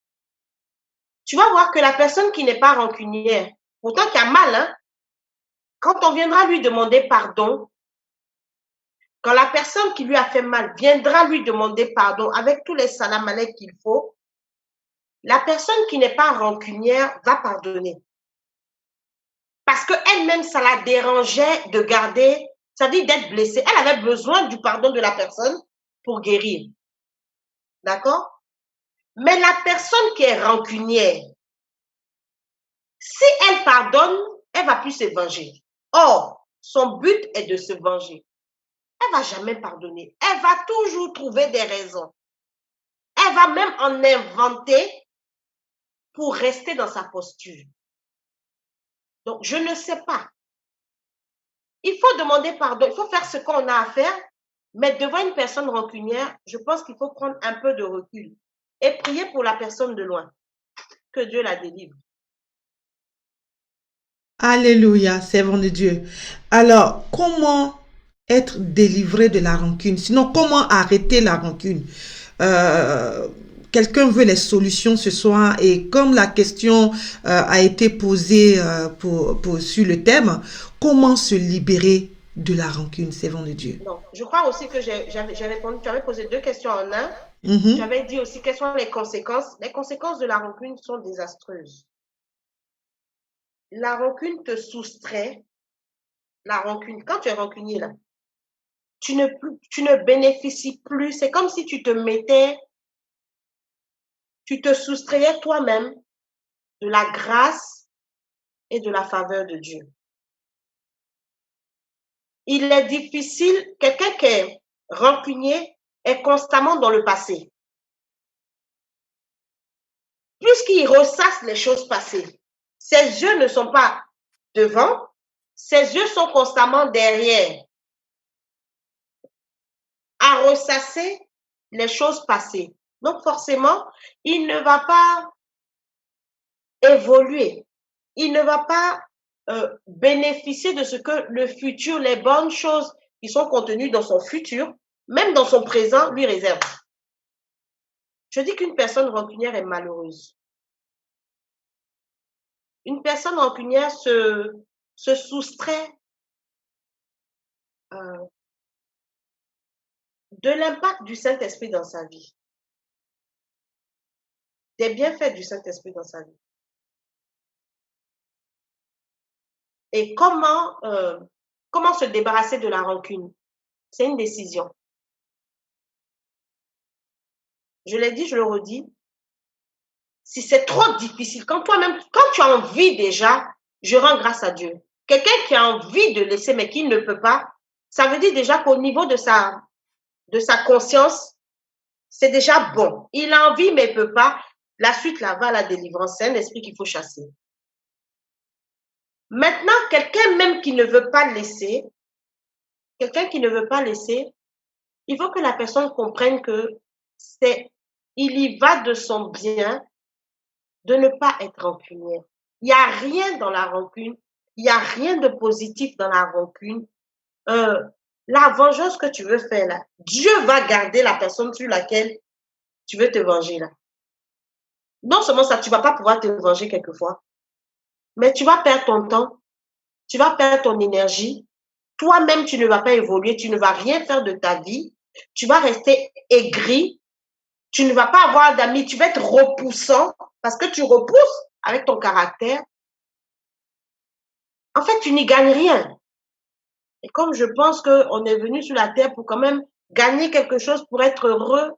tu vas voir que la personne qui n'est pas rancunière, pourtant qui a mal, hein, quand on viendra lui demander pardon, quand la personne qui lui a fait mal viendra lui demander pardon avec tous les salam alek qu'il faut, la personne qui n'est pas rancunière va pardonner. parce qu'elle-même, ça la dérangeait de garder, c'est-à-dire d'être blessée. Elle avait besoin du pardon de la personne pour guérir. D'accord? Mais la personne qui est rancunière, si elle pardonne, elle va plus se venger. Or, son but est de se venger. Elle va jamais pardonner. Elle va toujours trouver des raisons. Elle va même en inventer pour rester dans sa posture. Donc, je ne sais pas. Il faut demander pardon. Il faut faire ce qu'on a à faire. Mais devant une personne rancunière, je pense qu'il faut prendre un peu de recul et prier pour la personne de loin. Que Dieu la délivre. Alléluia, servant de Dieu. Alors, comment être délivré de la rancune? Sinon, comment arrêter la rancune? Quelqu'un veut les solutions ce soir et comme la question a été posée sur le thème, comment se libérer de la rancune, servant de Dieu? Non, je crois aussi que j'ai répondu. Tu avais posé 2 questions en un. Mhm. Tu avais dit aussi quelles sont les conséquences. Les conséquences de la rancune sont désastreuses. La rancune te soustrait. La rancune, quand tu es rancunier là, tu ne bénéficies plus. C'est comme si tu te soustrayais toi-même de la grâce et de la faveur de Dieu. Il est difficile, quelqu'un qui est rancunier est constamment dans le passé. Puisqu'il ressasse les choses passées, ses yeux ne sont pas devant, ses yeux sont constamment derrière, à ressasser les choses passées. Donc forcément, il ne va pas évoluer, il ne va pas bénéficier de ce que le futur, les bonnes choses qui sont contenues dans son futur, même dans son présent, lui réserve. Je dis qu'une personne rancunière est malheureuse. Une personne rancunière se soustrait de l'impact du Saint-Esprit dans sa vie, des bienfaits du Saint-Esprit dans sa vie. Et comment se débarrasser de la rancune? C'est une décision. Je l'ai dit, je le redis. Si c'est trop difficile, quand tu as envie déjà, je rends grâce à Dieu. Quelqu'un qui a envie de laisser mais qui ne peut pas, ça veut dire déjà qu'au niveau de sa conscience, c'est déjà bon. Il a envie mais il ne peut pas. La suite là-bas, la délivrance, c'est un esprit qu'il faut chasser. Maintenant, quelqu'un même qui ne veut pas laisser, il faut que la personne comprenne que il y va de son bien de ne pas être rancunière. Il n'y a rien dans la rancune, il n'y a rien de positif dans la rancune. La vengeance que tu veux faire là, Dieu va garder la personne sur laquelle tu veux te venger là. Non seulement ça, tu ne vas pas pouvoir te venger quelquefois, mais tu vas perdre ton temps, tu vas perdre ton énergie. Toi-même, tu ne vas pas évoluer, tu ne vas rien faire de ta vie, tu vas rester aigri, tu ne vas pas avoir d'amis, tu vas être repoussant parce que tu repousses avec ton caractère. En fait, tu n'y gagnes rien. Et comme je pense qu'on est venu sur la terre pour quand même gagner quelque chose, pour être heureux,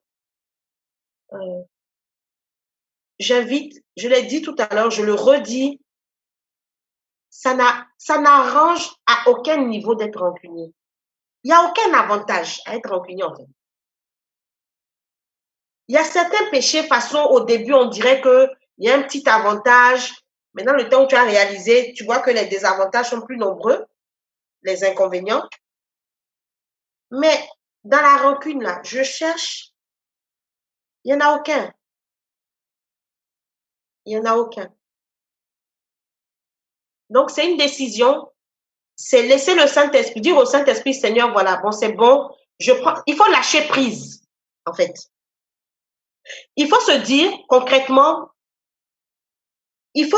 j'invite, je l'ai dit tout à l'heure, je le redis, ça n'arrange à aucun niveau d'être rancunier. Il n'y a aucun avantage à être rancunier en fait. Il y a certains péchés, façon, au début, on dirait qu'il y a un petit avantage. Maintenant, le temps où tu as réalisé, tu vois que les désavantages sont plus nombreux, les inconvénients. Mais dans la rancune, là, je cherche, il n'y en a aucun. Il n'y en a aucun. Donc, c'est une décision, c'est laisser le Saint-Esprit, dire au Saint-Esprit, Seigneur, voilà, bon, c'est bon, il faut lâcher prise, en fait. Il faut se dire concrètement, il faut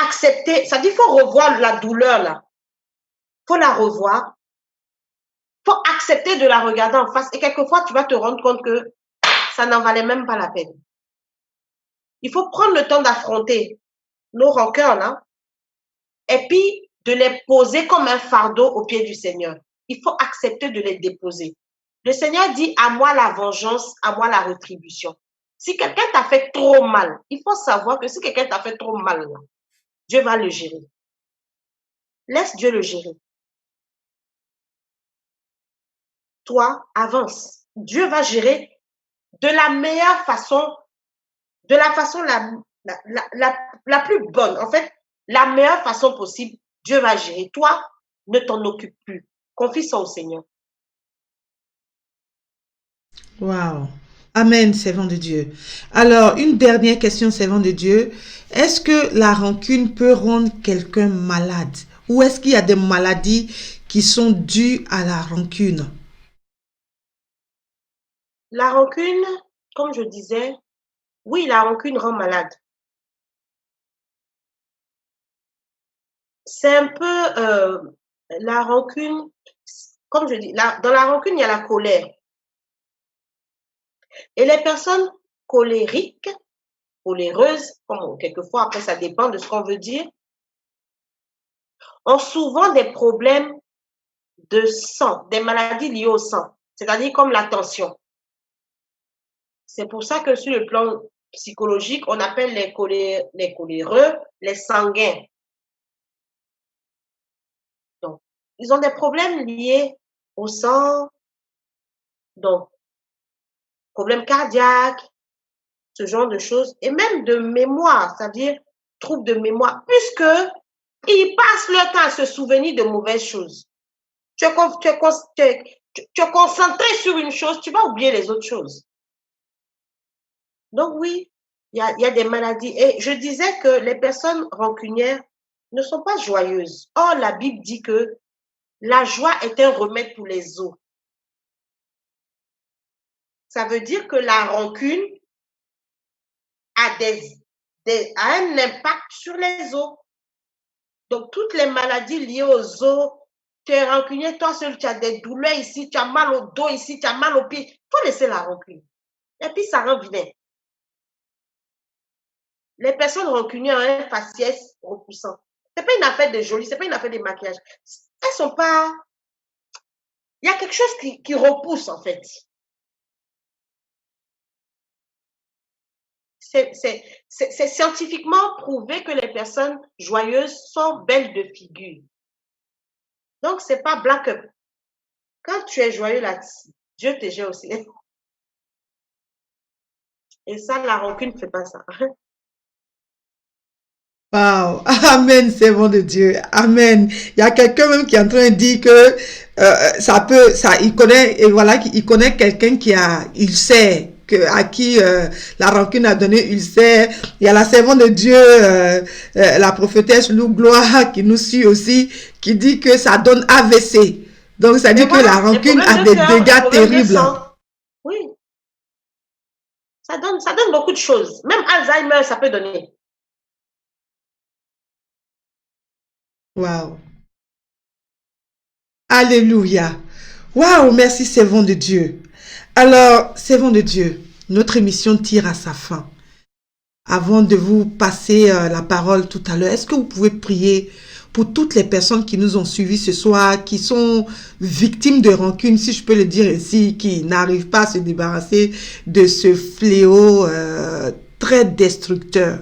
accepter, ça dit, il faut revoir la douleur là. Il faut la revoir. Il faut accepter de la regarder en face. Et quelquefois, tu vas te rendre compte que ça n'en valait même pas la peine. Il faut prendre le temps d'affronter nos rancœurs là. Et puis, de les poser comme un fardeau au pied du Seigneur. Il faut accepter de les déposer. Le Seigneur dit, à moi la vengeance, à moi la rétribution. Si quelqu'un t'a fait trop mal, il faut savoir que si quelqu'un t'a fait trop mal, Dieu va le gérer. Laisse Dieu le gérer. Toi, avance. Dieu va gérer de la meilleure façon, de la façon la plus bonne. En fait, la meilleure façon possible, Dieu va gérer. Toi, ne t'en occupe plus. Confie ça au Seigneur. Wow. Amen, servant de Dieu. Alors, une dernière question, servant de Dieu. Est-ce que la rancune peut rendre quelqu'un malade? Ou est-ce qu'il y a des maladies qui sont dues à la rancune? La rancune, comme je disais, oui, la rancune rend malade. C'est un peu la rancune, comme je dis, dans la rancune, il y a la colère. Et les personnes colériques, coléreuses, quelquefois, après, ça dépend de ce qu'on veut dire, ont souvent des problèmes de sang, des maladies liées au sang, c'est-à-dire comme la tension. C'est pour ça que sur le plan psychologique, on appelle les coléreux les sanguins. Donc, ils ont des problèmes liés au sang, donc problèmes cardiaques, ce genre de choses, et même de mémoire, c'est-à-dire troubles de mémoire, puisque ils passent leur temps à se souvenir de mauvaises choses. Tu es concentré sur une chose, tu vas oublier les autres choses. Donc oui, il y a des maladies. Et je disais que les personnes rancunières ne sont pas joyeuses. Or, la Bible dit que la joie est un remède pour les os. Ça veut dire que la rancune a un impact sur les os. Donc, toutes les maladies liées aux os, tu es rancunier, toi seul, tu as des douleurs ici, tu as mal au dos ici, tu as mal au pied. Il faut laisser la rancune. Et puis, ça rend vilain. Les personnes rancunières ont un faciès repoussant. Ce n'est pas une affaire de joli, ce n'est pas une affaire de maquillage. Elles sont pas... Il y a quelque chose qui repousse, en fait. C'est scientifiquement prouvé que les personnes joyeuses sont belles de figure. Donc, ce n'est pas black up. Quand tu es joyeux là, Dieu te gère aussi. Et ça, la rancune ne fait pas ça. Wow. Amen, servant de Dieu. Amen. Il y a quelqu'un même qui est en train de dire que il connaît, et voilà, il connaît quelqu'un il sait à qui la rancune a donné ulcère. Il y a la servante de Dieu, la prophétesse Lou Gloire, qui nous suit aussi, qui dit que ça donne AVC. Donc, ça dit que voilà, la rancune a des dégâts terribles. Oui. Ça donne beaucoup de choses. Même Alzheimer, ça peut donner. Wow. Alléluia. Waouh, merci, servant de Dieu. Alors, servant de Dieu, notre émission tire à sa fin. Avant de vous passer la parole tout à l'heure, est-ce que vous pouvez prier pour toutes les personnes qui nous ont suivis ce soir, qui sont victimes de rancune, si je peux le dire ainsi, qui n'arrivent pas à se débarrasser de ce fléau très destructeur?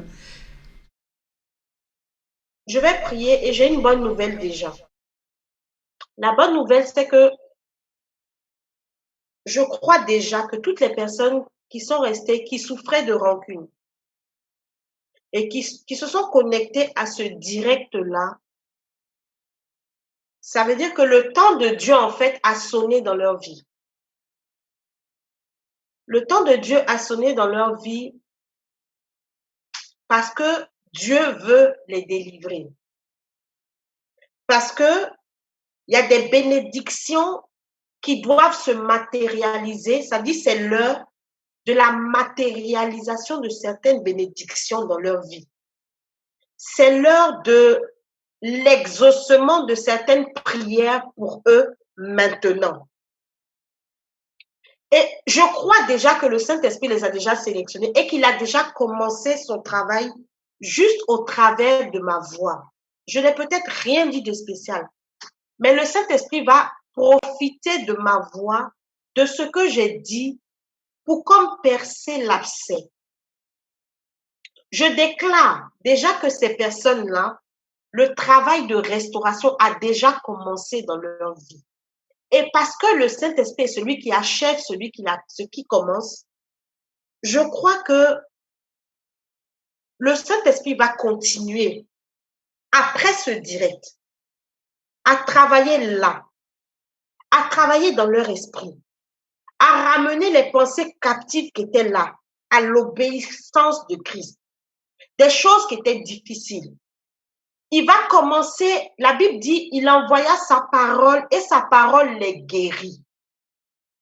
Je vais prier et j'ai une bonne nouvelle déjà. La bonne nouvelle, c'est que je crois déjà que toutes les personnes qui sont restées, qui souffraient de rancune et qui se sont connectées à ce direct-là, ça veut dire que le temps de Dieu, en fait, a sonné dans leur vie. Le temps de Dieu a sonné dans leur vie parce que Dieu veut les délivrer. Parce que il y a des bénédictions qui doivent se matérialiser. Ça dit, c'est l'heure de la matérialisation de certaines bénédictions dans leur vie. C'est l'heure de l'exaucement de certaines prières pour eux maintenant. Et je crois déjà que le Saint-Esprit les a déjà sélectionnés et qu'il a déjà commencé son travail juste au travers de ma voix. je n'ai peut-être rien dit de spécial, mais le Saint-Esprit va profiter de ma voix, de ce que j'ai dit, pour comme percer l'abcès. Je déclare déjà que ces personnes-là, le travail de restauration a déjà commencé dans leur vie. Et parce que le Saint-Esprit est celui qui achève, ce qui commence, je crois que le Saint-Esprit va continuer après ce direct à travailler là, à travailler dans leur esprit, à ramener les pensées captives qui étaient là à l'obéissance de Christ, des choses qui étaient difficiles. Il va commencer, la Bible dit, il envoya sa parole et sa parole les guérit.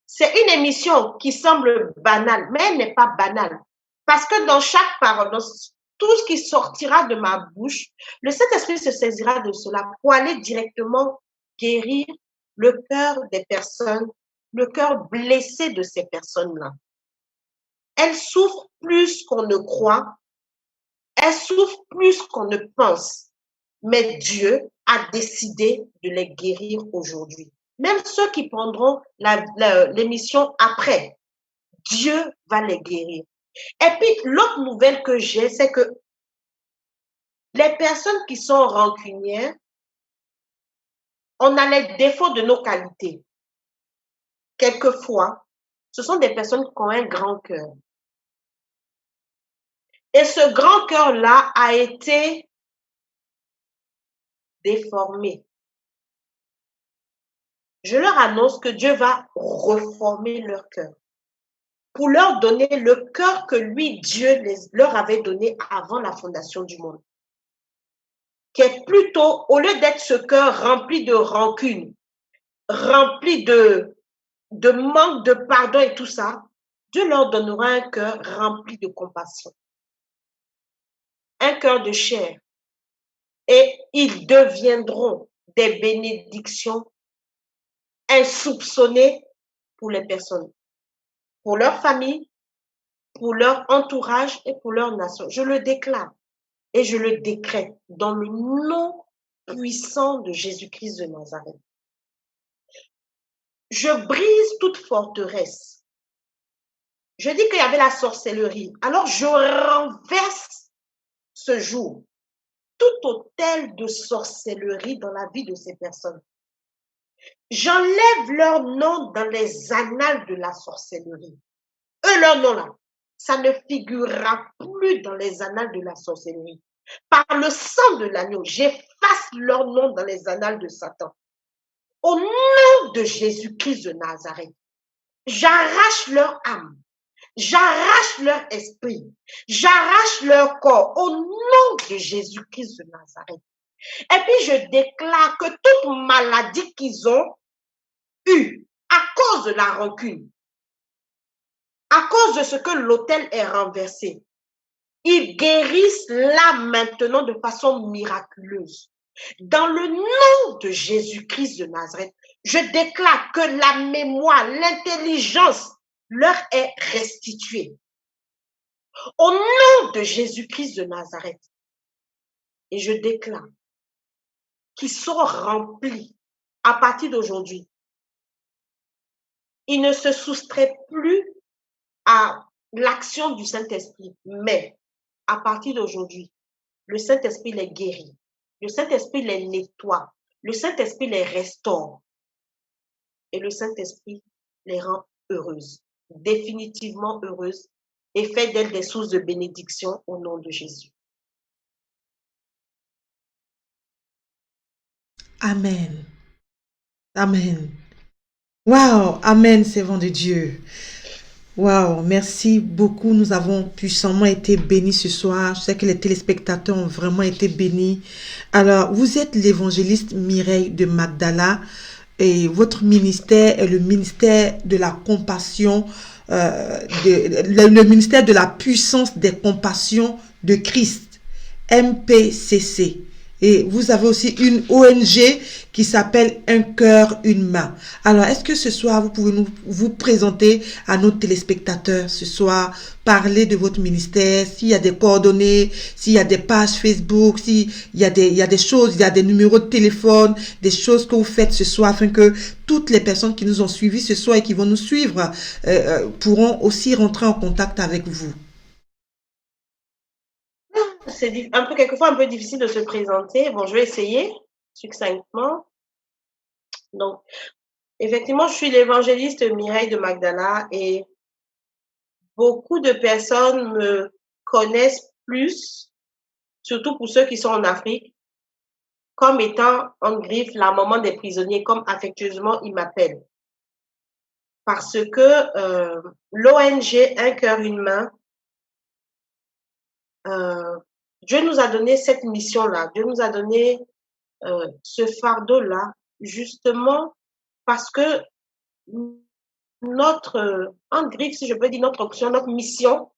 C'est une émission qui semble banale, mais elle n'est pas banale. Parce que dans chaque parole, dans tout ce qui sortira de ma bouche, le Saint-Esprit se saisira de cela pour aller directement guérir le cœur des personnes, le cœur blessé de ces personnes-là. Elles souffrent plus qu'on ne croit, elles souffrent plus qu'on ne pense. Mais Dieu a décidé de les guérir aujourd'hui. Même ceux qui prendront l'émission après, Dieu va les guérir. Et puis, l'autre nouvelle que j'ai, c'est que les personnes qui sont rancunières, on a les défauts de nos qualités. Quelquefois, ce sont des personnes qui ont un grand cœur. Et ce grand cœur-là a été déformé. Je leur annonce que Dieu va reformer leur cœur pour leur donner le cœur que lui, Dieu, leur avait donné avant la fondation du monde. Qui est plutôt, au lieu d'être ce cœur rempli de rancune, rempli de manque de pardon et tout ça, Dieu leur donnera un cœur rempli de compassion. Un cœur de chair. Et ils deviendront des bénédictions insoupçonnées pour les personnes, pour leur famille, pour leur entourage et pour leur nation. Je le déclare et je le décrète dans le nom puissant de Jésus-Christ de Nazareth. Je brise toute forteresse. Je dis qu'il y avait la sorcellerie. Alors je renverse ce jour tout autel de sorcellerie dans la vie de ces personnes. J'enlève leur nom dans les annales de la sorcellerie. Eux, leur nom là, ça ne figurera plus dans les annales de la sorcellerie. Par le sang de l'agneau, j'efface leur nom dans les annales de Satan. Au nom de Jésus-Christ de Nazareth, j'arrache leur âme. J'arrache leur esprit, j'arrache leur corps au nom de Jésus-Christ de Nazareth. Et puis je déclare que toute maladie qu'ils ont eue à cause de la rancune, à cause de ce que l'autel est renversé, ils guérissent là maintenant de façon miraculeuse. Dans le nom de Jésus-Christ de Nazareth, je déclare que la mémoire, l'intelligence, leur est restituée. Au nom de Jésus-Christ de Nazareth. Et je déclare qu'ils sont remplis à partir d'aujourd'hui. Ils ne se soustraient plus à l'action du Saint-Esprit, mais à partir d'aujourd'hui, le Saint-Esprit les guérit. Le Saint-Esprit les nettoie. Le Saint-Esprit les restaure. Et le Saint-Esprit les rend heureuses. Définitivement heureuses et fait d'elles des sources de bénédiction au nom de Jésus. Amen. Amen. Waouh, amen, servant de Dieu. Waouh, merci beaucoup. Nous avons puissamment été bénis ce soir. Je sais que les téléspectateurs ont vraiment été bénis. Alors, vous êtes l'évangéliste Mireille de Magdala. Et votre ministère est le ministère de la compassion, le ministère de la puissance des compassions de Christ, MPCC. Et vous avez aussi une ONG qui s'appelle Un cœur, une main. Alors, est-ce que ce soir, vous pouvez vous présenter à nos téléspectateurs ce soir, parler de votre ministère, s'il y a des coordonnées, s'il y a des pages Facebook, s'il y a des choses, il y a des numéros de téléphone, des choses que vous faites ce soir afin que toutes les personnes qui nous ont suivis ce soir et qui vont nous suivre pourront aussi rentrer en contact avec vous. C'est quelquefois un peu difficile de se présenter. Bon, je vais essayer succinctement. Donc, effectivement, je suis l'évangéliste Mireille de Magdala et beaucoup de personnes me connaissent plus, surtout pour ceux qui sont en Afrique, comme étant en griffe la maman des prisonniers, comme affectueusement ils m'appellent. Parce que l'ONG Un cœur, une main, Dieu nous a donné cette mission-là, Dieu nous a donné ce fardeau-là, justement parce que en griffe, si je peux dire, notre option, notre mission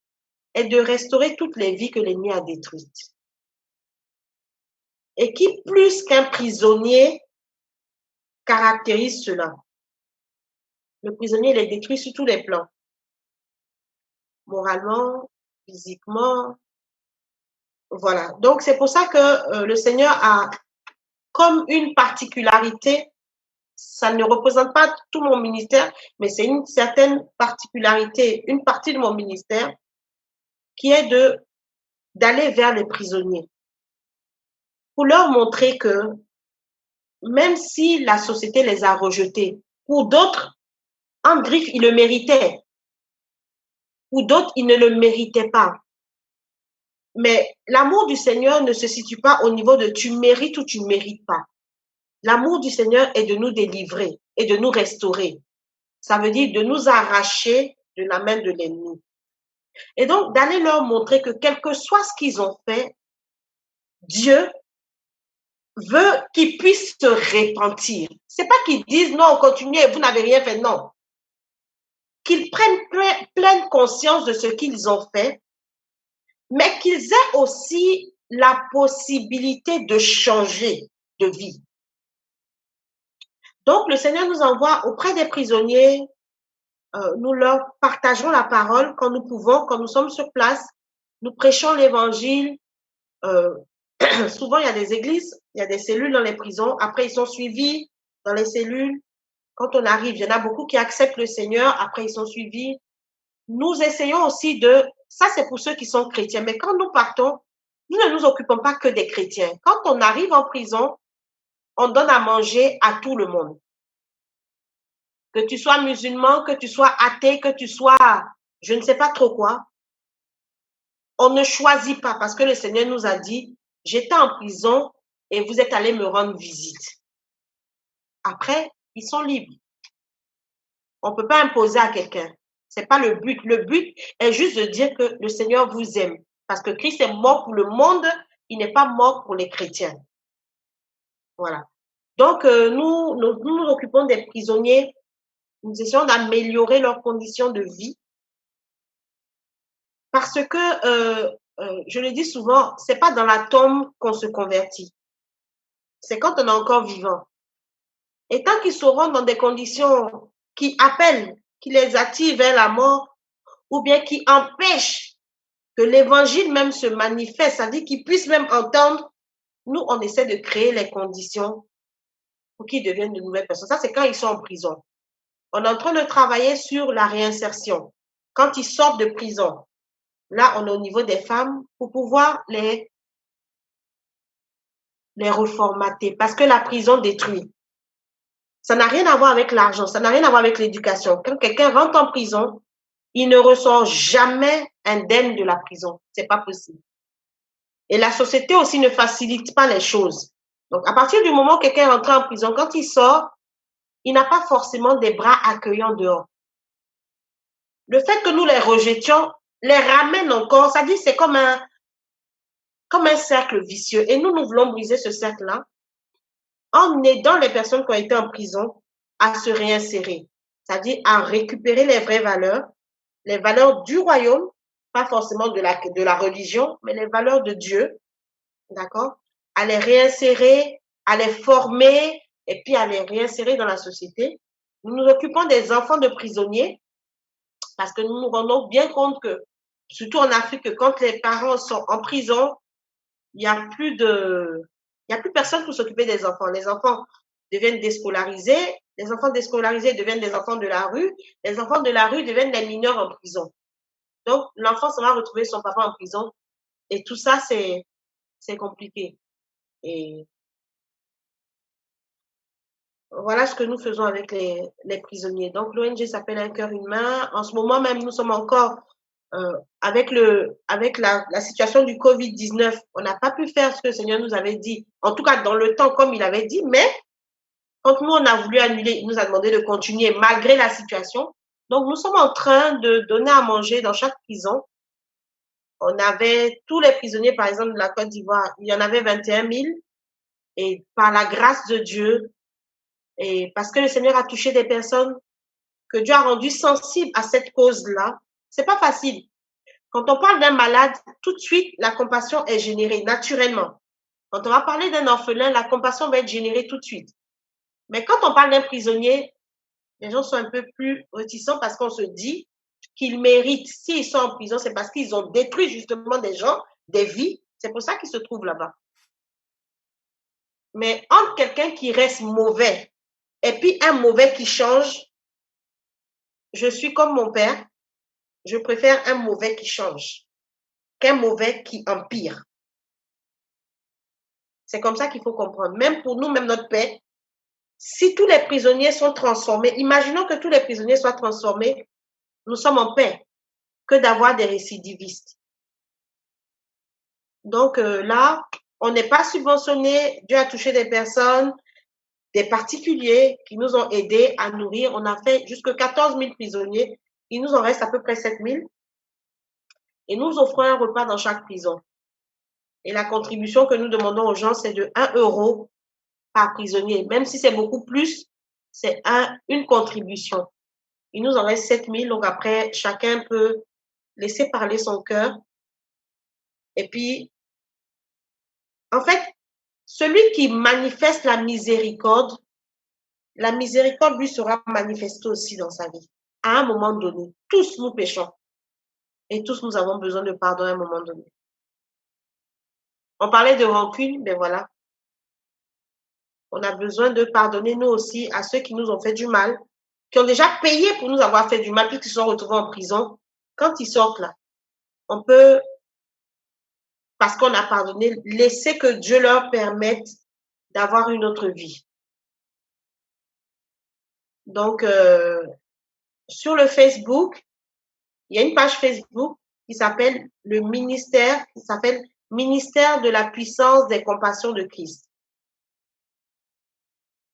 est de restaurer toutes les vies que l'ennemi a détruites. Et qui, plus qu'un prisonnier, caractérise cela? Le prisonnier, il est détruit sur tous les plans. Moralement, physiquement. Voilà. Donc, c'est pour ça que le Seigneur a comme une particularité, ça ne représente pas tout mon ministère, mais c'est une certaine particularité, une partie de mon ministère qui est d'aller vers les prisonniers pour leur montrer que même si la société les a rejetés, pour d'autres, en griffe, ils le méritaient. Pour d'autres, ils ne le méritaient pas. Mais l'amour du Seigneur ne se situe pas au niveau de tu mérites ou tu ne mérites pas. L'amour du Seigneur est de nous délivrer et de nous restaurer. Ça veut dire de nous arracher de la main de l'ennemi. Et donc, d'aller leur montrer que quel que soit ce qu'ils ont fait, Dieu veut qu'ils puissent se repentir. C'est pas qu'ils disent non, continuez, vous n'avez rien fait, non. Qu'ils prennent pleine conscience de ce qu'ils ont fait, mais qu'ils aient aussi la possibilité de changer de vie. Donc, le Seigneur nous envoie auprès des prisonniers, nous leur partageons la parole quand nous pouvons, quand nous sommes sur place, nous prêchons l'évangile. Souvent, il y a des églises, il y a des cellules dans les prisons. Après, ils sont suivis dans les cellules. Quand on arrive, il y en a beaucoup qui acceptent le Seigneur. Après, ils sont suivis. Nous essayons aussi ça c'est pour ceux qui sont chrétiens, mais quand nous partons, nous ne nous occupons pas que des chrétiens. Quand on arrive en prison, on donne à manger à tout le monde. Que tu sois musulman, que tu sois athée, que tu sois je ne sais pas trop quoi. On ne choisit pas parce que le Seigneur nous a dit, j'étais en prison et vous êtes allés me rendre visite. Après, ils sont libres. On ne peut pas imposer à quelqu'un. C'est pas le but. Le but est juste de dire que le Seigneur vous aime. Parce que Christ est mort pour le monde, il n'est pas mort pour les chrétiens. Voilà. Donc, nous nous occupons des prisonniers. Nous essayons d'améliorer leurs conditions de vie. Parce que, je le dis souvent, c'est pas dans la tombe qu'on se convertit. C'est quand on est encore vivant. Et tant qu'ils seront dans des conditions qui appellent, qui les attirent vers la mort, ou bien qui empêchent que l'évangile même se manifeste, c'est-à-dire qu'ils puissent même entendre, nous, on essaie de créer les conditions pour qu'ils deviennent de nouvelles personnes. Ça, c'est quand ils sont en prison. On est en train de travailler sur la réinsertion. Quand ils sortent de prison, là, on est au niveau des femmes pour pouvoir les reformater parce que la prison détruit. Ça n'a rien à voir avec l'argent, ça n'a rien à voir avec l'éducation. Quand quelqu'un rentre en prison, il ne ressort jamais indemne de la prison. C'est pas possible. Et la société aussi ne facilite pas les choses. Donc, à partir du moment où quelqu'un rentre en prison, quand il sort, il n'a pas forcément des bras accueillants dehors. Le fait que nous les rejetions les ramène encore, ça dit c'est comme un cercle vicieux. Et nous voulons briser ce cercle-là en aidant les personnes qui ont été en prison à se réinsérer, c'est-à-dire à récupérer les vraies valeurs, les valeurs du royaume, pas forcément de la religion, mais les valeurs de Dieu, d'accord? à les réinsérer, à les former et puis à les réinsérer dans la société. Nous nous occupons des enfants de prisonniers parce que nous nous rendons bien compte que, surtout en Afrique, que quand les parents sont en prison, il y a plus personne pour s'occuper des enfants. Les enfants deviennent déscolarisés. Les enfants déscolarisés deviennent des enfants de la rue. Les enfants de la rue deviennent des mineurs en prison. Donc, l'enfant se va retrouver son papa en prison. Et tout ça, c'est compliqué. Et voilà ce que nous faisons avec les prisonniers. Donc, l'ONG s'appelle Un cœur, une main. En ce moment même, nous sommes encore avec la situation du Covid-19. On n'a pas pu faire ce que le Seigneur nous avait dit, en tout cas dans le temps comme il avait dit, mais quand nous, on a voulu annuler, il nous a demandé de continuer malgré la situation. Donc, nous sommes en train de donner à manger dans chaque prison. On avait tous les prisonniers, par exemple, de la Côte d'Ivoire, il y en avait 21 000. Et par la grâce de Dieu, et parce que le Seigneur a touché des personnes que Dieu a rendues sensibles à cette cause-là, c'est pas facile. Quand on parle d'un malade, tout de suite, la compassion est générée naturellement. Quand on va parler d'un orphelin, la compassion va être générée tout de suite. Mais quand on parle d'un prisonnier, les gens sont un peu plus réticents parce qu'on se dit qu'ils méritent. S'ils sont en prison, c'est parce qu'ils ont détruit justement des gens, des vies. C'est pour ça qu'ils se trouvent là-bas. Mais entre quelqu'un qui reste mauvais et puis un mauvais qui change, je suis comme mon père. Je préfère un mauvais qui change qu'un mauvais qui empire. C'est comme ça qu'il faut comprendre. Même pour nous, même notre Père, si tous les prisonniers sont transformés, imaginons que tous les prisonniers soient transformés, nous sommes en paix, que d'avoir des récidivistes. Donc là, on n'est pas subventionné. Dieu a touché des personnes, des particuliers qui nous ont aidés à nourrir. On a fait jusque 14 000 prisonniers. Il nous en reste à peu près 7 000. Et nous offrons un repas dans chaque prison. Et la contribution que nous demandons aux gens, c'est de 1 euro par prisonnier. Même si c'est beaucoup plus, c'est une contribution. Il nous en reste 7 000. Donc après, chacun peut laisser parler son cœur. Et puis, en fait, celui qui manifeste la miséricorde lui sera manifestée aussi dans sa vie. À un moment donné, tous nous péchons. Et tous nous avons besoin de pardon à un moment donné. On parlait de rancune, ben voilà. On a besoin de pardonner nous aussi à ceux qui nous ont fait du mal, qui ont déjà payé pour nous avoir fait du mal, puisqu'ils sont retrouvés en prison. Quand ils sortent là, on peut, parce qu'on a pardonné, laisser que Dieu leur permette d'avoir une autre vie. Donc, sur le Facebook, il y a une page Facebook qui s'appelle Ministère de la puissance des compassions de Christ.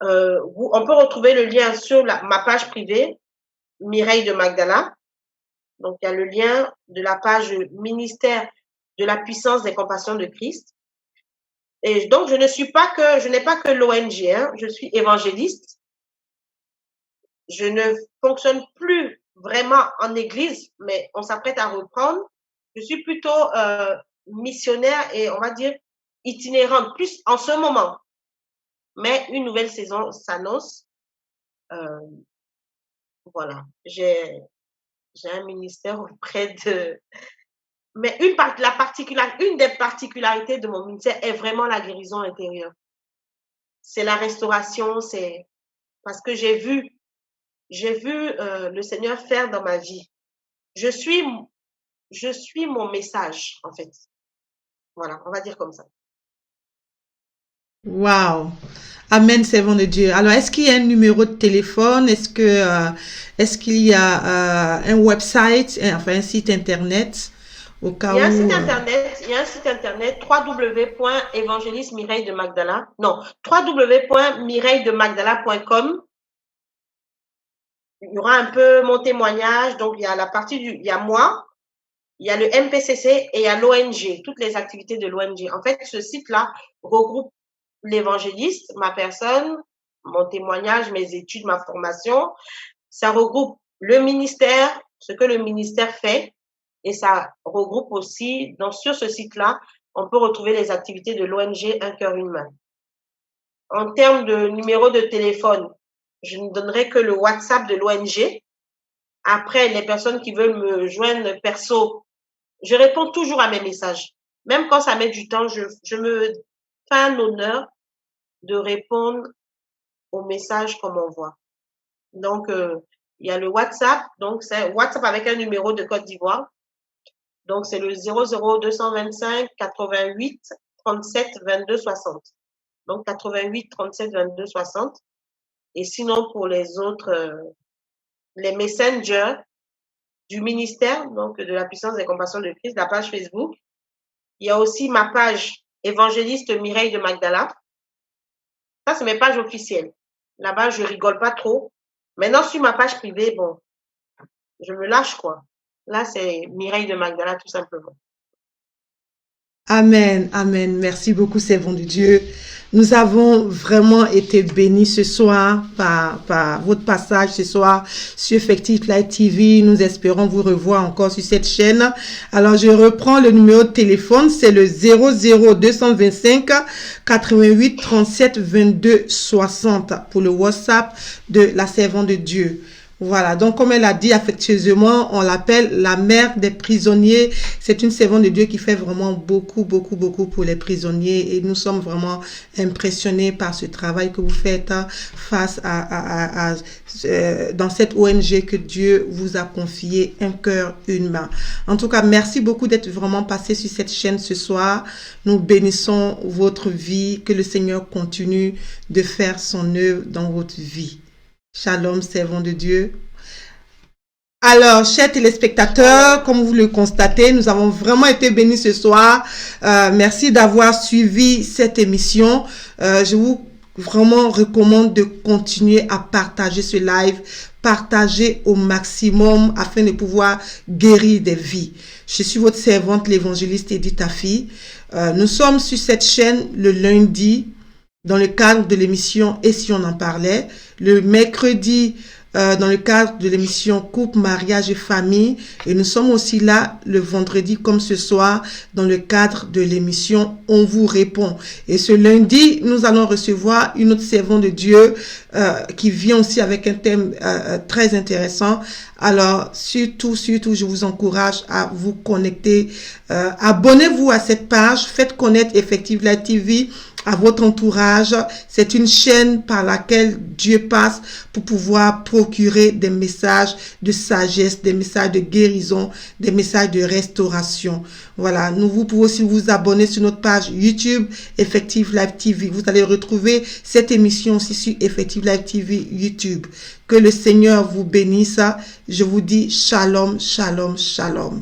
On peut retrouver le lien sur ma page privée, Mireille de Magdala. Donc, il y a le lien de la page Ministère de la puissance des compassions de Christ. Et donc, je n'ai pas que l'ONG, hein, je suis évangéliste. Je ne fonctionne plus vraiment en église, mais on s'apprête à reprendre. Je suis plutôt missionnaire et on va dire itinérante, plus en ce moment. Mais une nouvelle saison s'annonce. Voilà, j'ai un ministère auprès de... Mais une des particularités de mon ministère est vraiment la guérison intérieure. C'est la restauration, c'est parce que j'ai vu le Seigneur faire dans ma vie. Je suis mon message, en fait. Voilà, on va dire comme ça. Wow. Amen, servant de Dieu. Alors, est-ce qu'il y a un numéro de téléphone? Est-ce qu'il y a un website, enfin un site internet au cas où? Il y a un site internet www.mireilledemagdala.com. Il y aura un peu mon témoignage. Donc, il y a il y a moi, il y a le MPCC et il y a l'ONG, toutes les activités de l'ONG. En fait, ce site-là regroupe l'évangéliste, ma personne, mon témoignage, mes études, ma formation. Ça regroupe le ministère, ce que le ministère fait, et ça regroupe aussi, sur ce site-là, on peut retrouver les activités de l'ONG Un cœur, une main. En termes de numéro de téléphone, je ne donnerai que le WhatsApp de l'ONG. Après, les personnes qui veulent me joindre perso, je réponds toujours à mes messages. Même quand ça met du temps, je me fais un honneur de répondre aux messages qu'on m'envoie. Donc, il y a le WhatsApp. Donc, c'est WhatsApp avec un numéro de Côte d'Ivoire. Donc, c'est le 00225 88 37 22 60. Donc, 88 37 22 60. Et sinon, pour les autres, les messengers du ministère, donc de la puissance des compassions de Christ, la page Facebook. Il y a aussi ma page évangéliste Mireille de Magdala. Ça, c'est mes pages officielles. Là-bas, je rigole pas trop. Maintenant, sur ma page privée, bon, je me lâche, quoi. Là, c'est Mireille de Magdala, tout simplement. Amen, amen. Merci beaucoup, servant de Dieu. Nous avons vraiment été bénis ce soir par votre passage ce soir sur Effective Live TV. Nous espérons vous revoir encore sur cette chaîne. Alors, je reprends le numéro de téléphone. C'est le 00225 88 37 22 60 pour le WhatsApp de la servante de Dieu. Voilà, donc comme elle a dit affectueusement, on l'appelle la mère des prisonniers. C'est une servante de Dieu qui fait vraiment beaucoup pour les prisonniers et nous sommes vraiment impressionnés par ce travail que vous faites face dans cette ONG que Dieu vous a confié, Un cœur, une main. En tout cas, merci beaucoup d'être vraiment passé sur cette chaîne ce soir. Nous bénissons votre vie, que le Seigneur continue de faire son œuvre dans votre vie. Shalom, servant de Dieu. Alors, chers téléspectateurs, comme vous le constatez, nous avons vraiment été bénis ce soir. Merci d'avoir suivi cette émission. Je vous vraiment recommande de continuer à partager ce live, partager au maximum afin de pouvoir guérir des vies. Je suis votre servante, l'évangéliste Edith Afi. Nous sommes sur cette chaîne le lundi, dans le cadre de l'émission Et si on en parlait, le mercredi dans le cadre de l'émission Couple, Mariage et Famille, et nous sommes aussi là le vendredi comme ce soir dans le cadre de l'émission On vous répond. Et ce lundi, nous allons recevoir une autre servante de Dieu qui vient aussi avec un thème très intéressant. Alors, surtout, je vous encourage à vous connecter. Abonnez-vous à cette page, faites connaître Effective Live TV à votre entourage. C'est une chaîne par laquelle Dieu passe pour pouvoir procurer des messages de sagesse, des messages de guérison, des messages de restauration. Voilà, vous pouvez aussi vous abonner sur notre page YouTube Effective Live TV. Vous allez retrouver cette émission aussi sur Effective Live TV YouTube. Que le Seigneur vous bénisse. Je vous dis shalom, shalom, shalom.